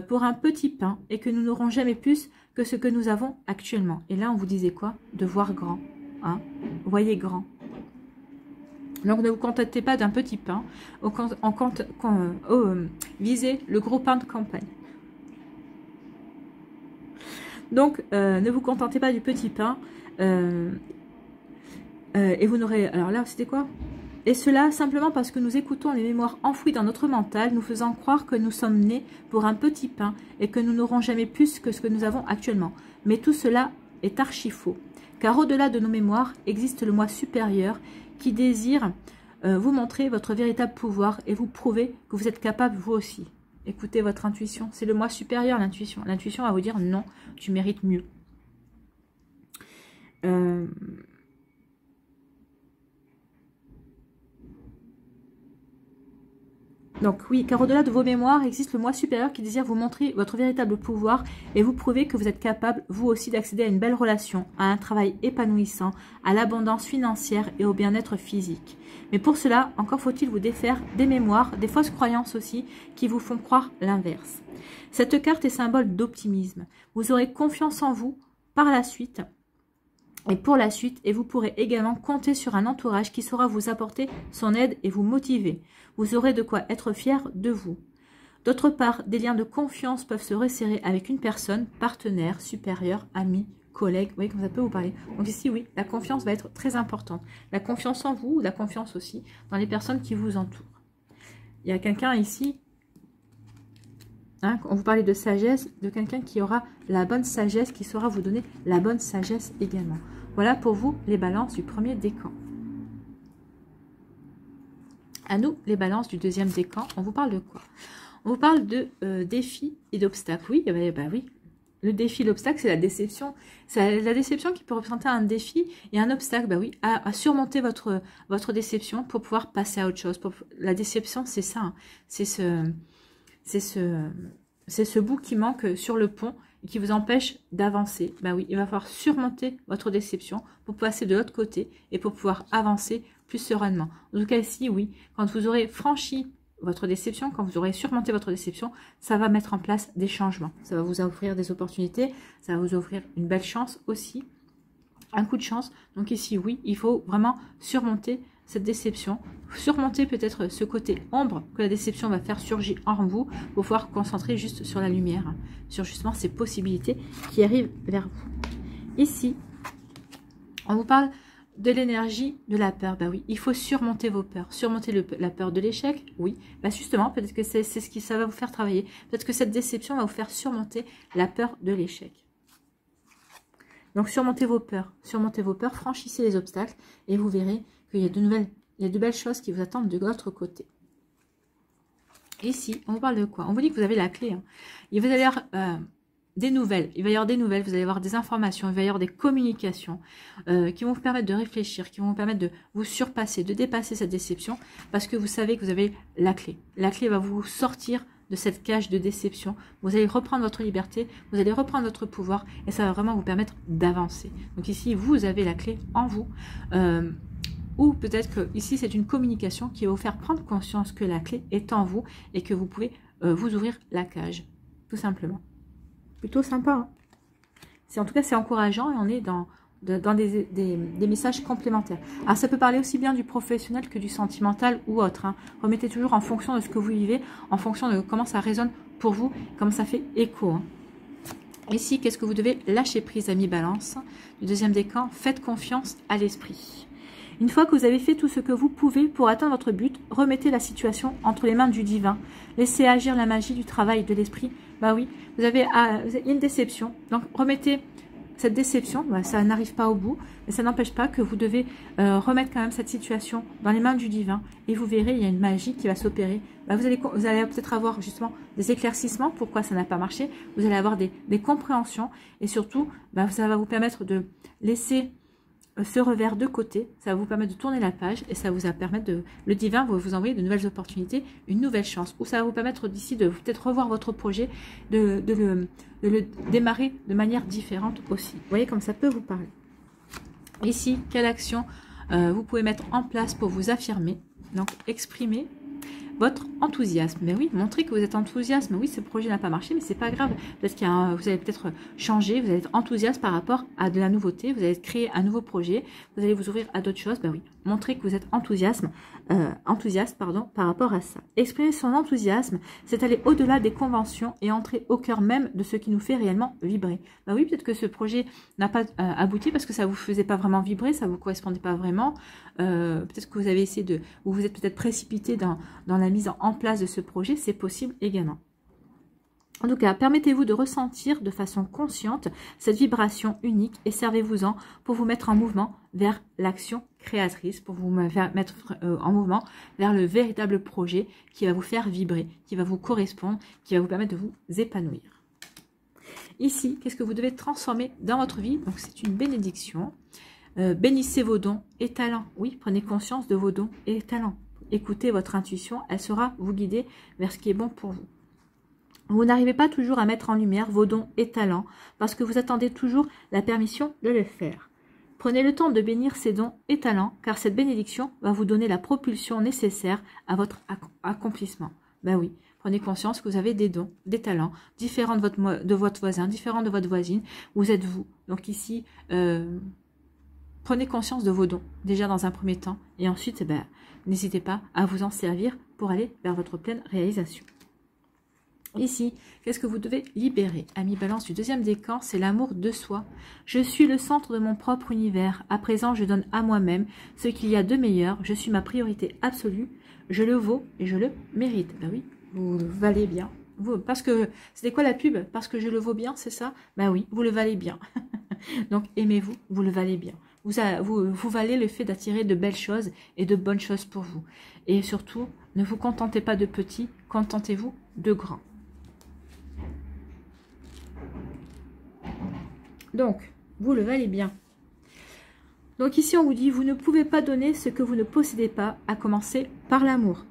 pour un petit pain et que nous n'aurons jamais plus que ce que nous avons actuellement. Et là, on vous disait quoi? De voir grand. Voyez grand. Donc ne vous contentez pas d'un petit pain, visez le gros pain de campagne. Donc ne vous contentez pas du petit pain, et vous n'aurez... Alors là, c'était quoi? Et cela simplement parce que nous écoutons les mémoires enfouies dans notre mental, nous faisant croire que nous sommes nés pour un petit pain et que nous n'aurons jamais plus que ce que nous avons actuellement. Mais tout cela est archi faux, car au-delà de nos mémoires existe le moi supérieur qui désire vous montrer votre véritable pouvoir et vous prouver que vous êtes capable vous aussi. Écoutez votre intuition, c'est le moi supérieur, l'intuition. L'intuition va vous dire non, tu mérites mieux. Donc oui, car au-delà de vos mémoires existe le moi supérieur qui désire vous montrer votre véritable pouvoir et vous prouver que vous êtes capable, vous aussi, d'accéder à une belle relation, à un travail épanouissant, à l'abondance financière et au bien-être physique. Mais pour cela, encore faut-il vous défaire des mémoires, des fausses croyances aussi, qui vous font croire l'inverse. Cette carte est symbole d'optimisme. Vous aurez confiance en vous par la suite. Et pour la suite, et vous pourrez également compter sur un entourage qui saura vous apporter son aide et vous motiver. Vous aurez de quoi être fier de vous. D'autre part, des liens de confiance peuvent se resserrer avec une personne, partenaire, supérieur, ami, collègue. Vous voyez comme ça peut vous parler. Donc ici, oui, la confiance va être très importante. La confiance en vous, la confiance aussi dans les personnes qui vous entourent. Il y a quelqu'un ici, on vous parlait de sagesse, de quelqu'un qui aura la bonne sagesse, qui saura vous donner la bonne sagesse également. Voilà pour vous les balances du premier décan. À nous, les balances du deuxième décan, on vous parle de quoi? On vous parle de défis et d'obstacles. Oui, oui, le défi, l'obstacle, c'est la déception. C'est la déception qui peut représenter un défi et un obstacle, bah oui, à surmonter votre déception pour pouvoir passer à autre chose. La déception, c'est ça, c'est ce bout qui manque sur le pont et qui vous empêche d'avancer. Bah oui, il va falloir surmonter votre déception pour passer de l'autre côté et pour pouvoir avancer plus sereinement. En tout cas ici, oui, quand vous aurez franchi votre déception, quand vous aurez surmonté votre déception, ça va mettre en place des changements. Ça va vous offrir des opportunités, ça va vous offrir une belle chance aussi, un coup de chance. Donc ici, oui, il faut vraiment surmonter cette déception, surmonter peut-être ce côté ombre que la déception va faire surgir en vous pour pouvoir concentrer juste sur la lumière, sur justement ces possibilités qui arrivent vers vous. Ici, on vous parle de l'énergie de la peur. Ben oui, il faut surmonter vos peurs. Surmonter la peur de l'échec, oui. Ben justement, peut-être que c'est ce qui ça va vous faire travailler. Peut-être que cette déception va vous faire surmonter la peur de l'échec. Donc surmontez vos peurs, franchissez les obstacles et vous verrez qu'il y a de belles choses qui vous attendent de l'autre côté. Ici, on vous parle de quoi? On vous dit que vous avez la clé. Et vous allez des nouvelles. Il va y avoir des nouvelles, vous allez avoir des informations, il va y avoir des communications qui vont vous permettre de réfléchir, qui vont vous permettre de vous surpasser, de dépasser cette déception, parce que vous savez que vous avez la clé. La clé va vous sortir de cette cage de déception. Vous allez reprendre votre liberté, vous allez reprendre votre pouvoir, et ça va vraiment vous permettre d'avancer. Donc ici, vous avez la clé en vous. Ou peut-être que ici, c'est une communication qui va vous faire prendre conscience que la clé est en vous et que vous pouvez vous ouvrir la cage, tout simplement. Plutôt sympa, hein. En tout cas, c'est encourageant et on est dans des messages complémentaires. Alors, ça peut parler aussi bien du professionnel que du sentimental ou autre, hein. Remettez toujours en fonction de ce que vous vivez, en fonction de comment ça résonne pour vous, comment ça fait écho, hein. Ici, qu'est-ce que vous devez lâcher prise, amis Balance? Du deuxième décan, faites confiance à l'esprit. Une fois que vous avez fait tout ce que vous pouvez pour atteindre votre but, remettez la situation entre les mains du divin. Laissez agir la magie du travail de l'esprit. Bah oui, vous avez une déception. Donc remettez cette déception, bah, ça n'arrive pas au bout, mais ça n'empêche pas que vous devez remettre quand même cette situation dans les mains du divin. Et vous verrez, il y a une magie qui va s'opérer. Bah, vous allez peut-être avoir justement des éclaircissements, pourquoi ça n'a pas marché. Vous allez avoir des compréhensions. Et surtout, bah, ça va vous permettre de laisser ce revers de côté, ça va vous permettre de tourner la page et ça vous va permettre le divin va vous envoyer de nouvelles opportunités, une nouvelle chance, ou ça va vous permettre d'ici de peut-être revoir votre projet, de le démarrer de manière différente aussi. Vous voyez comme ça peut vous parler. Ici, quelle action vous pouvez mettre en place pour vous affirmer, donc exprimer votre enthousiasme. Mais oui, montrez que vous êtes enthousiaste. Oui, ce projet n'a pas marché, mais c'est pas grave. Peut-être vous allez peut-être changer, vous allez être enthousiaste par rapport à de la nouveauté, vous allez créer un nouveau projet, vous allez vous ouvrir à d'autres choses. Ben oui, montrez que vous êtes enthousiaste par rapport à ça. Exprimer son enthousiasme, c'est aller au-delà des conventions et entrer au cœur même de ce qui nous fait réellement vibrer. Ben oui, peut-être que ce projet n'a pas abouti parce que ça vous faisait pas vraiment vibrer, ça vous correspondait pas vraiment. Peut-être que vous avez essayé ou vous êtes peut-être précipité dans la mise en place de ce projet, c'est possible également. En tout cas, permettez-vous de ressentir de façon consciente cette vibration unique et servez-vous-en pour vous mettre en mouvement vers l'action créatrice, pour vous mettre en mouvement vers le véritable projet qui va vous faire vibrer, qui va vous correspondre, qui va vous permettre de vous épanouir. Ici, qu'est-ce que vous devez transformer dans votre vie? Donc, c'est une bénédiction. Bénissez vos dons et talents. Oui, prenez conscience de vos dons et talents. Écoutez votre intuition, elle saura vous guider vers ce qui est bon pour vous. Vous n'arrivez pas toujours à mettre en lumière vos dons et talents parce que vous attendez toujours la permission de le faire. Prenez le temps de bénir ces dons et talents car cette bénédiction va vous donner la propulsion nécessaire à votre accomplissement. Ben oui, prenez conscience que vous avez des dons, des talents différents de votre voisin, différents de votre voisine. Vous êtes vous. Donc ici, prenez conscience de vos dons déjà dans un premier temps et ensuite, n'hésitez pas à vous en servir pour aller vers votre pleine réalisation. Ici, qu'est-ce que vous devez libérer? Amis Balance, du deuxième décan, c'est l'amour de soi. Je suis le centre de mon propre univers. À présent, je donne à moi-même ce qu'il y a de meilleur. Je suis ma priorité absolue. Je le vaux et je le mérite. Ben oui, vous le valez bien. Parce que, c'était quoi la pub? Parce que je le vaux bien, c'est ça? Ben oui, vous le valez bien. Donc, aimez-vous, vous le valez bien. Vous valez le fait d'attirer de belles choses et de bonnes choses pour vous. Et surtout, ne vous contentez pas de petit, contentez-vous de grand. Donc, vous le valez bien. Donc ici, on vous dit, vous ne pouvez pas donner ce que vous ne possédez pas, à commencer par l'amour.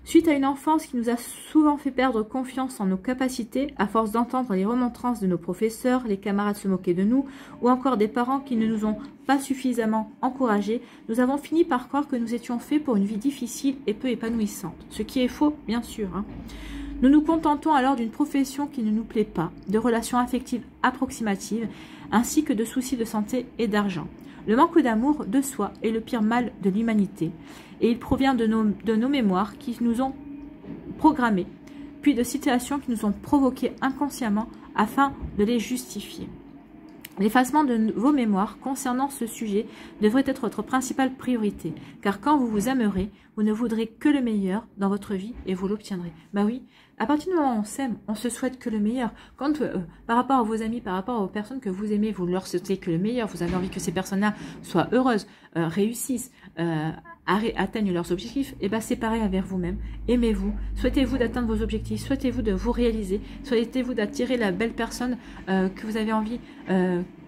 Suite à une enfance qui nous a souvent fait perdre confiance en nos capacités, à force d'entendre les remontrances de nos professeurs, les camarades se moquer de nous, ou encore des parents qui ne nous ont pas suffisamment encouragés, nous avons fini par croire que nous étions faits pour une vie difficile et peu épanouissante. Ce qui est faux, bien sûr, hein. Nous nous contentons alors d'une profession qui ne nous plaît pas, de relations affectives approximatives, ainsi que de soucis de santé et d'argent. Le manque d'amour de soi est le pire mal de l'humanité, et il provient de nos mémoires qui nous ont programmés, puis de situations qui nous ont provoqués inconsciemment afin de les justifier. L'effacement de vos mémoires concernant ce sujet devrait être votre principale priorité, car quand vous vous aimerez, vous ne voudrez que le meilleur dans votre vie et vous l'obtiendrez. Bah oui, à partir du moment où on s'aime, on se souhaite que le meilleur. Quand par rapport à vos amis, par rapport aux personnes que vous aimez, vous leur souhaitez que le meilleur, vous avez envie que ces personnes-là soient heureuses, réussissent, atteignent leurs objectifs, et bien c'est pareil avec vous-même. Aimez-vous, souhaitez-vous d'atteindre vos objectifs, souhaitez-vous de vous réaliser, souhaitez-vous d'attirer la belle personne que vous avez envie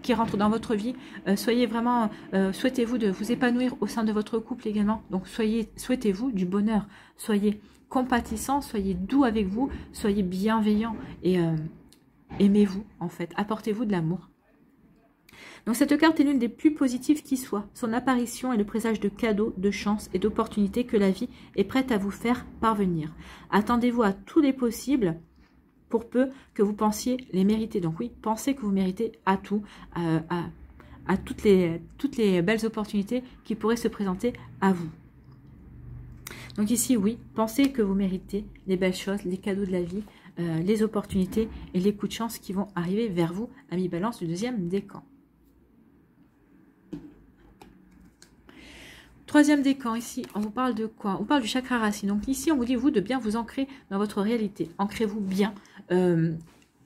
qui rentre dans votre vie, soyez vraiment, souhaitez-vous de vous épanouir au sein de votre couple également, donc souhaitez-vous du bonheur, soyez compatissant, soyez doux avec vous, soyez bienveillant et aimez-vous en fait, apportez-vous de l'amour. Donc cette carte est l'une des plus positives qui soit. Son apparition est le présage de cadeaux, de chances et d'opportunités que la vie est prête à vous faire parvenir. Attendez-vous à tous les possibles pour peu que vous pensiez les mériter. Donc oui, pensez que vous méritez à tout, à toutes les belles opportunités qui pourraient se présenter à vous. Donc ici, oui, pensez que vous méritez les belles choses, les cadeaux de la vie, les opportunités et les coups de chance qui vont arriver vers vous, ami Balance du deuxième décan. Troisième décan, ici, on vous parle de quoi? On parle du chakra racine. Donc ici, on vous dit, vous, de bien vous ancrer dans votre réalité. Ancrez-vous bien.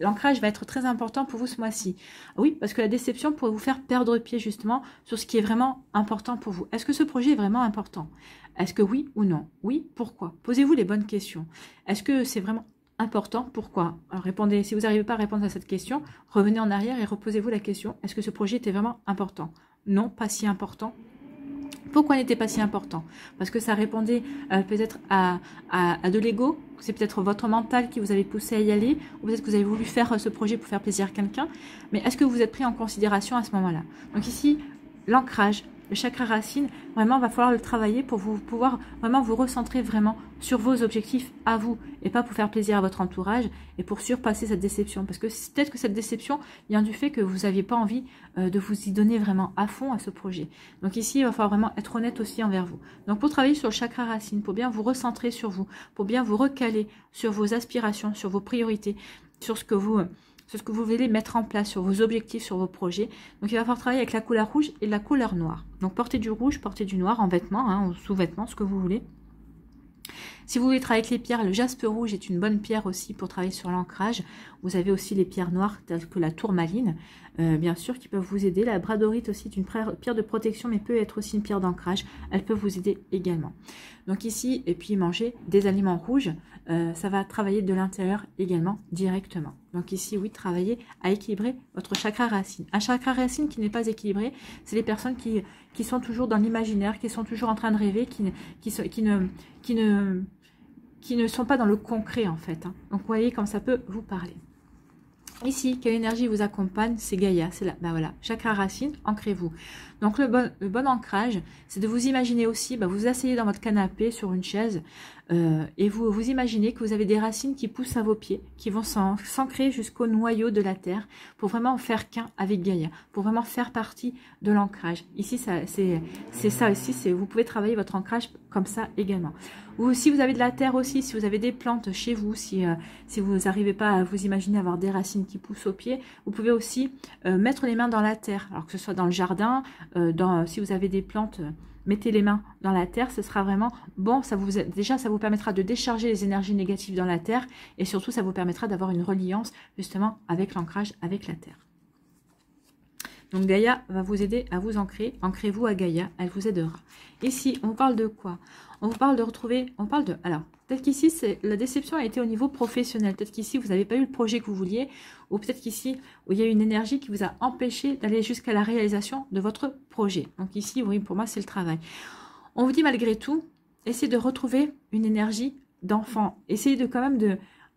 L'ancrage va être très important pour vous ce mois-ci. Oui, parce que la déception pourrait vous faire perdre pied justement sur ce qui est vraiment important pour vous. Est-ce que ce projet est vraiment important? Est-ce que oui ou non? Oui, pourquoi? Posez-vous les bonnes questions. Est-ce que c'est vraiment important? Pourquoi? Alors répondez, si vous n'arrivez pas à répondre à cette question, revenez en arrière et reposez-vous la question. Est-ce que ce projet était vraiment important? Non, pas si important. Pourquoi n'était pas si important? Parce que ça répondait peut-être à de l'ego, c'est peut-être votre mental qui vous avait poussé à y aller, ou peut-être que vous avez voulu faire ce projet pour faire plaisir à quelqu'un, mais est-ce que vous êtes pris en considération à ce moment-là? Donc ici, l'ancrage, le chakra racine, vraiment, va falloir le travailler pour vous pouvoir vraiment vous recentrer vraiment sur vos objectifs à vous, et pas pour faire plaisir à votre entourage, et pour surpasser cette déception. Parce que peut-être que cette déception vient du fait que vous n'aviez pas envie de vous y donner vraiment à fond à ce projet. Donc ici, il va falloir vraiment être honnête aussi envers vous. Donc pour travailler sur le chakra racine, pour bien vous recentrer sur vous, pour bien vous recaler sur vos aspirations, sur vos priorités, sur ce que vous voulez mettre en place, sur vos objectifs, sur vos projets. Donc il va falloir travailler avec la couleur rouge et la couleur noire. Donc portez du rouge, portez du noir en vêtements, en sous-vêtements, ce que vous voulez. Si vous voulez travailler avec les pierres, le jaspe rouge est une bonne pierre aussi pour travailler sur l'ancrage. Vous avez aussi les pierres noires telles que la tourmaline, bien sûr, qui peuvent vous aider. La bradorite aussi est une pierre de protection, mais peut être aussi une pierre d'ancrage. Elle peut vous aider également. Donc ici, et puis manger des aliments rouges, ça va travailler de l'intérieur également directement. Donc ici, oui, travailler à équilibrer votre chakra racine. Un chakra racine qui n'est pas équilibré, c'est les personnes qui sont toujours dans l'imaginaire, qui sont toujours en train de rêver, qui ne sont pas dans le concret en fait. Donc vous voyez comme ça peut vous parler. Ici, quelle énergie vous accompagne? C'est Gaïa, c'est là, ben voilà, chakra racine, ancrez-vous. Donc le bon ancrage, c'est de vous imaginer aussi, vous asseyez dans votre canapé sur une chaise et vous imaginez que vous avez des racines qui poussent à vos pieds, qui vont s'ancrer jusqu'au noyau de la terre pour vraiment faire qu'un avec Gaïa, pour vraiment faire partie de l'ancrage. Ici, c'est ça aussi, vous pouvez travailler votre ancrage comme ça également. Ou si vous avez de la terre aussi, si vous avez des plantes chez vous, si vous n'arrivez pas à vous imaginer avoir des racines qui poussent aux pieds, vous pouvez aussi mettre les mains dans la terre, alors que ce soit dans le jardin, si vous avez des plantes, mettez les mains dans la terre, ce sera vraiment bon, déjà ça vous permettra de décharger les énergies négatives dans la terre, et surtout ça vous permettra d'avoir une reliance justement avec l'ancrage, avec la terre. Donc Gaïa va vous aider à vous ancrer, ancrez-vous à Gaïa, elle vous aidera. Ici, on parle de quoi? On vous parle de retrouver, alors, peut-être qu'ici, la déception a été au niveau professionnel. Peut-être qu'ici, vous n'avez pas eu le projet que vous vouliez, ou peut-être qu'ici, où il y a une énergie qui vous a empêché d'aller jusqu'à la réalisation de votre projet. Donc ici, oui, pour moi, c'est le travail. On vous dit malgré tout, essayez de retrouver une énergie d'enfant. Essayez de quand même de...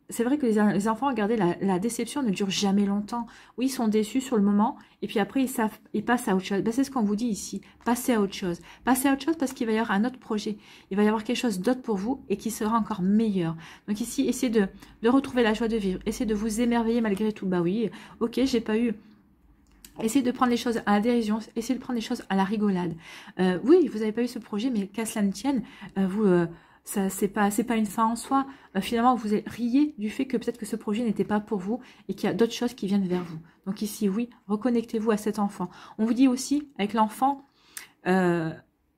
C'est vrai que les enfants, regardez, la déception ne dure jamais longtemps. Oui, ils sont déçus sur le moment, et puis après, ils passent à autre chose. C'est ce qu'on vous dit ici, passez à autre chose. Passez à autre chose parce qu'il va y avoir un autre projet. Il va y avoir quelque chose d'autre pour vous et qui sera encore meilleur. Donc ici, essayez de retrouver la joie de vivre. Essayez de vous émerveiller malgré tout. Bah oui, ok, j'ai pas eu... Essayez de prendre les choses à la dérision, essayez de prendre les choses à la rigolade. Oui, vous n'avez pas eu ce projet, mais qu'à cela ne tienne, ça c'est pas une fin en soi. Finalement, vous riez du fait que peut-être que ce projet n'était pas pour vous et qu'il y a d'autres choses qui viennent vers vous. Donc ici, oui, reconnectez-vous à cet enfant. On vous dit aussi, avec l'enfant, il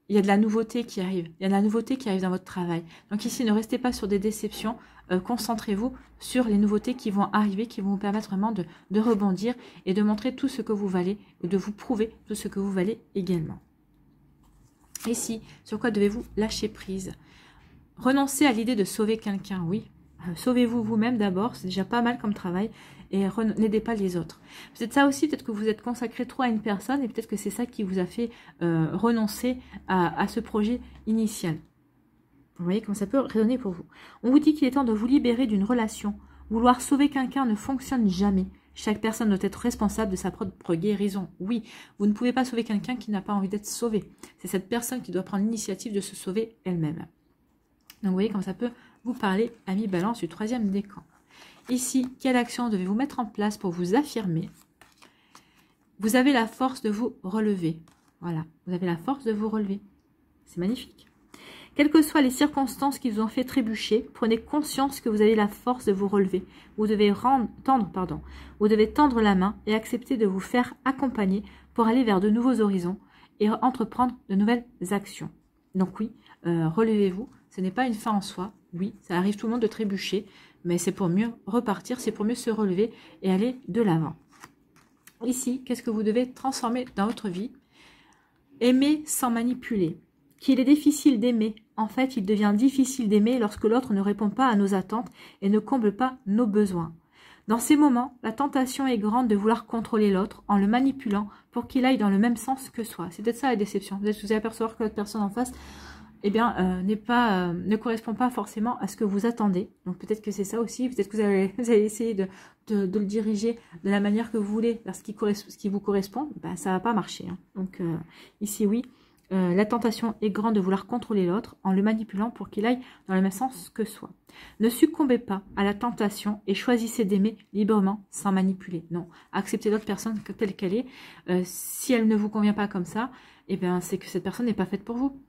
y a de la nouveauté qui arrive. Il y a de la nouveauté qui arrive dans votre travail. Donc ici, ne restez pas sur des déceptions. Concentrez-vous sur les nouveautés qui vont arriver, qui vont vous permettre vraiment de rebondir et de montrer tout ce que vous valez, ou de vous prouver tout ce que vous valez également. Ici, sur quoi devez-vous lâcher prise? Renoncer à l'idée de sauver quelqu'un, oui. Sauvez-vous vous-même d'abord, c'est déjà pas mal comme travail. Et n'aidez pas les autres. Peut-être ça aussi, peut-être que vous êtes consacré trop à une personne et peut-être que c'est ça qui vous a fait renoncer à ce projet initial. Vous voyez comment ça peut résonner pour vous. On vous dit qu'il est temps de vous libérer d'une relation. Vouloir sauver quelqu'un ne fonctionne jamais. Chaque personne doit être responsable de sa propre guérison. Oui, vous ne pouvez pas sauver quelqu'un qui n'a pas envie d'être sauvé. C'est cette personne qui doit prendre l'initiative de se sauver elle-même. Donc vous voyez comment ça peut vous parler, ami Balance, du 3e décan. Ici, quelle action devez-vous mettre en place pour vous affirmer? Vous avez la force de vous relever. Voilà, vous avez la force de vous relever. C'est magnifique. Quelles que soient les circonstances qui vous ont fait trébucher, prenez conscience que vous avez la force de vous relever. Vous devez tendre la main et accepter de vous faire accompagner pour aller vers de nouveaux horizons et entreprendre de nouvelles actions. Donc oui, relevez-vous. Ce n'est pas une fin en soi. Oui, ça arrive tout le monde de trébucher, mais c'est pour mieux repartir, c'est pour mieux se relever et aller de l'avant. Ici, qu'est-ce que vous devez transformer dans votre vie? Aimer sans manipuler. Qu'il est difficile d'aimer. En fait, il devient difficile d'aimer lorsque l'autre ne répond pas à nos attentes et ne comble pas nos besoins. Dans ces moments, la tentation est grande de vouloir contrôler l'autre en le manipulant pour qu'il aille dans le même sens que soi. C'est peut-être ça la déception. Peut-être que vous allez apercevoir que l'autre personne en face ne correspond pas forcément à ce que vous attendez. Donc peut-être que c'est ça aussi. Peut-être que vous allez essayer de le diriger de la manière que vous voulez vers ce qui vous correspond. Ben, ça ne va pas marcher. Hein. Donc ici, oui. La tentation est grande de vouloir contrôler l'autre en le manipulant pour qu'il aille dans le même sens que soi. Ne succombez pas à la tentation et choisissez d'aimer librement sans manipuler. Non, acceptez l'autre personne telle qu'elle est. Si elle ne vous convient pas comme ça, eh bien, c'est que cette personne n'est pas faite pour vous.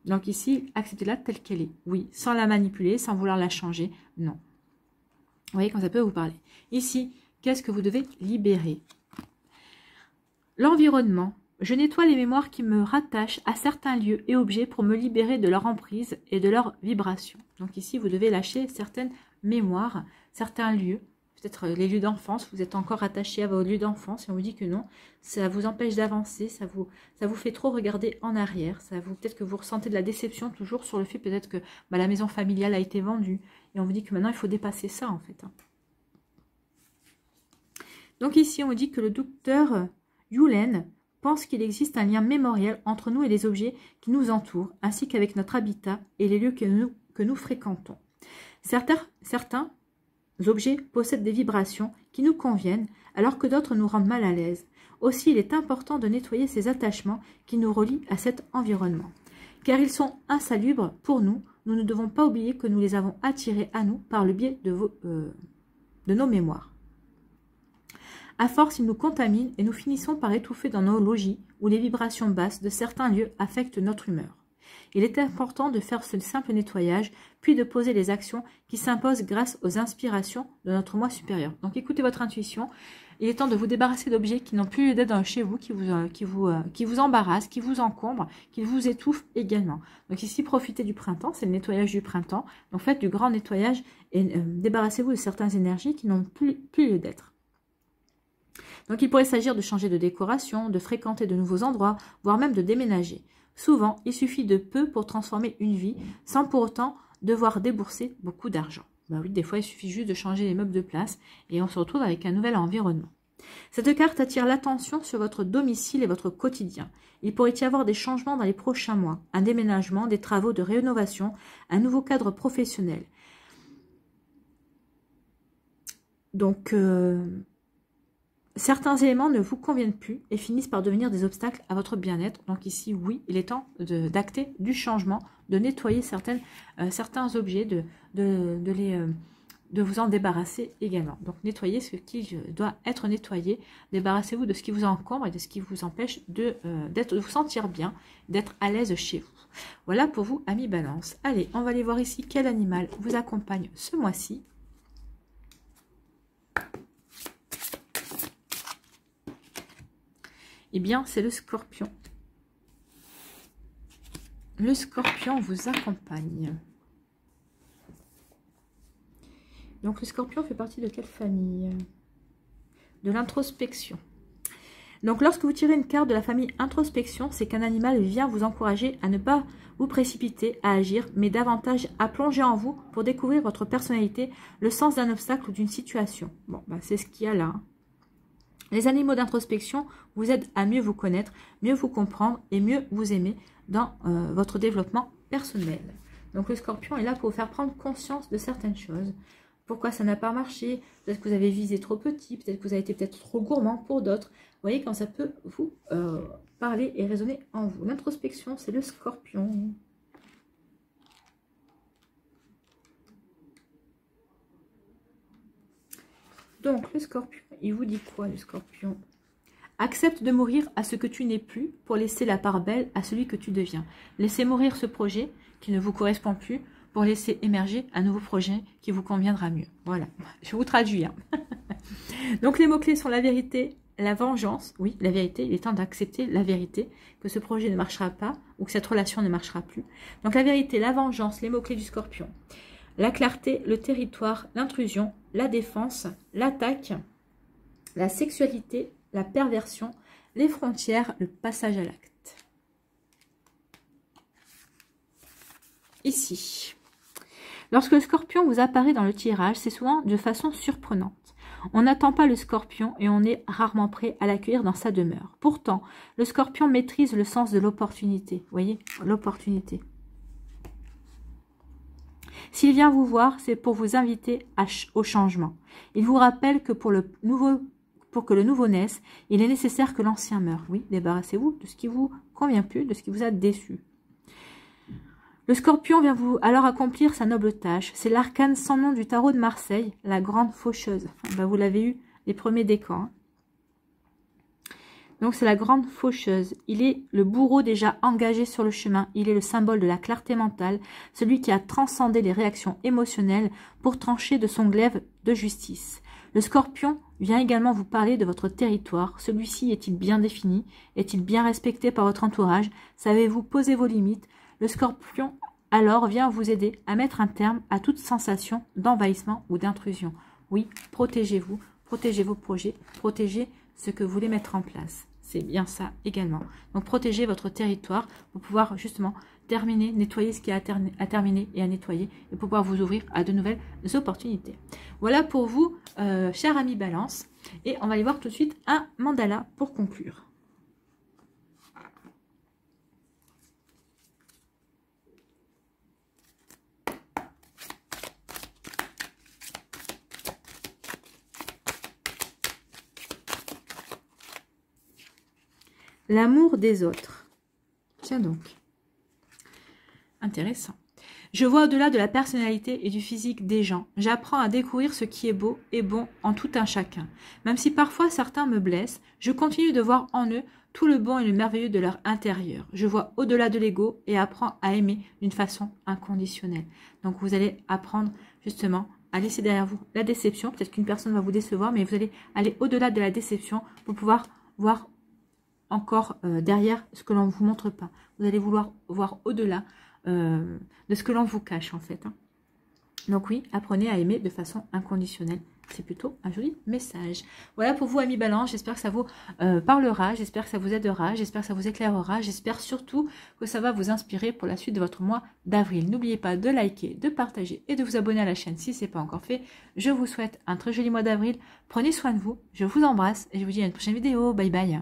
Donc ici, acceptez-la telle qu'elle est. Oui, sans la manipuler, sans vouloir la changer. Non. Vous voyez comment ça peut vous parler. Ici, qu'est-ce que vous devez libérer? L'environnement. Je nettoie les mémoires qui me rattachent à certains lieux et objets pour me libérer de leur emprise et de leur vibration. Donc ici, vous devez lâcher certaines mémoires, certains lieux. Peut-être les lieux d'enfance, vous êtes encore attaché à vos lieux d'enfance et on vous dit que non, ça vous empêche d'avancer, ça vous fait trop regarder en arrière, peut-être que vous ressentez de la déception toujours sur le fait peut-être que la maison familiale a été vendue et on vous dit que maintenant il faut dépasser ça en fait. Donc ici on vous dit que le docteur Yulen pense qu'il existe un lien mémoriel entre nous et les objets qui nous entourent, ainsi qu'avec notre habitat et les lieux que nous fréquentons. Certains objets possèdent des vibrations qui nous conviennent, alors que d'autres nous rendent mal à l'aise. Aussi, il est important de nettoyer ces attachements qui nous relient à cet environnement. Car ils sont insalubres pour nous, nous ne devons pas oublier que nous les avons attirés à nous par le biais de nos mémoires. À force, ils nous contaminent et nous finissons par étouffer dans nos logis où les vibrations basses de certains lieux affectent notre humeur. Il est important de faire ce simple nettoyage, puis de poser les actions qui s'imposent grâce aux inspirations de notre moi supérieur. Donc écoutez votre intuition. Il est temps de vous débarrasser d'objets qui n'ont plus d'être chez vous, qui vous embarrassent, qui vous encombrent, qui vous étouffent également. Donc ici, profitez du printemps, c'est le nettoyage du printemps. Donc faites du grand nettoyage et débarrassez-vous de certaines énergies qui n'ont plus lieu d'être. Donc il pourrait s'agir de changer de décoration, de fréquenter de nouveaux endroits, voire même de déménager. Souvent, il suffit de peu pour transformer une vie, sans pour autant devoir débourser beaucoup d'argent. Bah oui, des fois, il suffit juste de changer les meubles de place et on se retrouve avec un nouvel environnement. Cette carte attire l'attention sur votre domicile et votre quotidien. Il pourrait y avoir des changements dans les prochains mois, un déménagement, des travaux de rénovation, un nouveau cadre professionnel. Donc, certains éléments ne vous conviennent plus et finissent par devenir des obstacles à votre bien-être. Donc ici, oui, il est temps d'acter du changement, de nettoyer certains objets, de vous en débarrasser également. Donc nettoyez ce qui doit être nettoyé, débarrassez-vous de ce qui vous encombre et de ce qui vous empêche de vous sentir bien, d'être à l'aise chez vous. Voilà pour vous, amis Balance. Allez, on va aller voir ici quel animal vous accompagne ce mois-ci. Eh bien, c'est le Scorpion. Le Scorpion vous accompagne. Donc, le Scorpion fait partie de quelle famille? De l'introspection. Donc, lorsque vous tirez une carte de la famille introspection, c'est qu'un animal vient vous encourager à ne pas vous précipiter à agir, mais davantage à plonger en vous pour découvrir votre personnalité, le sens d'un obstacle ou d'une situation. Bon, bah, c'est ce qu'il y a là. Hein. Les animaux d'introspection vous aident à mieux vous connaître, mieux vous comprendre et mieux vous aimer dans votre développement personnel. Donc, le scorpion est là pour vous faire prendre conscience de certaines choses. Pourquoi ça n'a pas marché? Peut-être que vous avez visé trop petit, peut-être que vous avez été peut-être trop gourmand pour d'autres. Vous voyez quand ça peut vous parler et résonner en vous. L'introspection, c'est le scorpion. Donc, le scorpion, il vous dit quoi, le scorpion? Accepte de mourir à ce que tu n'es plus pour laisser la part belle à celui que tu deviens. Laissez mourir ce projet qui ne vous correspond plus pour laisser émerger un nouveau projet qui vous conviendra mieux. Voilà, je vous traduis. Hein. Donc, les mots-clés sont la vérité, la vengeance. Oui, la vérité, il est temps d'accepter la vérité, que ce projet ne marchera pas ou que cette relation ne marchera plus. Donc, la vérité, la vengeance, les mots-clés du scorpion. La clarté, le territoire, l'intrusion, la défense, l'attaque, la sexualité, la perversion, les frontières, le passage à l'acte. Ici. Lorsque le scorpion vous apparaît dans le tirage, c'est souvent de façon surprenante. On n'attend pas le scorpion et on est rarement prêt à l'accueillir dans sa demeure. Pourtant, le scorpion maîtrise le sens de l'opportunité. Vous voyez, l'opportunité. S'il vient vous voir, c'est pour vous inviter au changement. Il vous rappelle que pour que le nouveau naisse, il est nécessaire que l'ancien meure. Oui, débarrassez-vous de ce qui vous convient plus, de ce qui vous a déçu. Le scorpion vient vous alors accomplir sa noble tâche. C'est l'arcane sans nom du tarot de Marseille, la grande faucheuse. Ben, vous l'avez eu les premiers décans. Hein. Donc c'est la grande faucheuse. Il est le bourreau déjà engagé sur le chemin. Il est le symbole de la clarté mentale, celui qui a transcendé les réactions émotionnelles pour trancher de son glaive de justice. Le scorpion vient également vous parler de votre territoire. Celui-ci est-il bien défini? Est-il bien respecté par votre entourage? Savez-vous poser vos limites? Le scorpion alors vient vous aider à mettre un terme à toute sensation d'envahissement ou d'intrusion. Oui, protégez-vous, protégez vos projets, protégez ce que vous voulez mettre en place. C'est bien ça également. Donc, protégez votre territoire pour pouvoir justement terminer, nettoyer ce qui est à terminer et à nettoyer et pour pouvoir vous ouvrir à de nouvelles opportunités. Voilà pour vous, chers amis Balance. Et on va aller voir tout de suite un mandala pour conclure. L'amour des autres. Tiens donc. Intéressant. Je vois au-delà de la personnalité et du physique des gens. J'apprends à découvrir ce qui est beau et bon en tout un chacun. Même si parfois certains me blessent, je continue de voir en eux tout le bon et le merveilleux de leur intérieur. Je vois au-delà de l'ego et apprends à aimer d'une façon inconditionnelle. Donc vous allez apprendre justement à laisser derrière vous la déception. Peut-être qu'une personne va vous décevoir, mais vous allez aller au-delà de la déception pour pouvoir voir encore derrière ce que l'on ne vous montre pas. Vous allez vouloir voir au-delà de ce que l'on vous cache en fait. Hein. Donc oui, apprenez à aimer de façon inconditionnelle. C'est plutôt un joli message. Voilà pour vous, amis Balance. J'espère que ça vous parlera. J'espère que ça vous aidera. J'espère que ça vous éclairera. J'espère surtout que ça va vous inspirer pour la suite de votre mois d'avril. N'oubliez pas de liker, de partager et de vous abonner à la chaîne si ce n'est pas encore fait. Je vous souhaite un très joli mois d'avril. Prenez soin de vous. Je vous embrasse et je vous dis à une prochaine vidéo. Bye bye.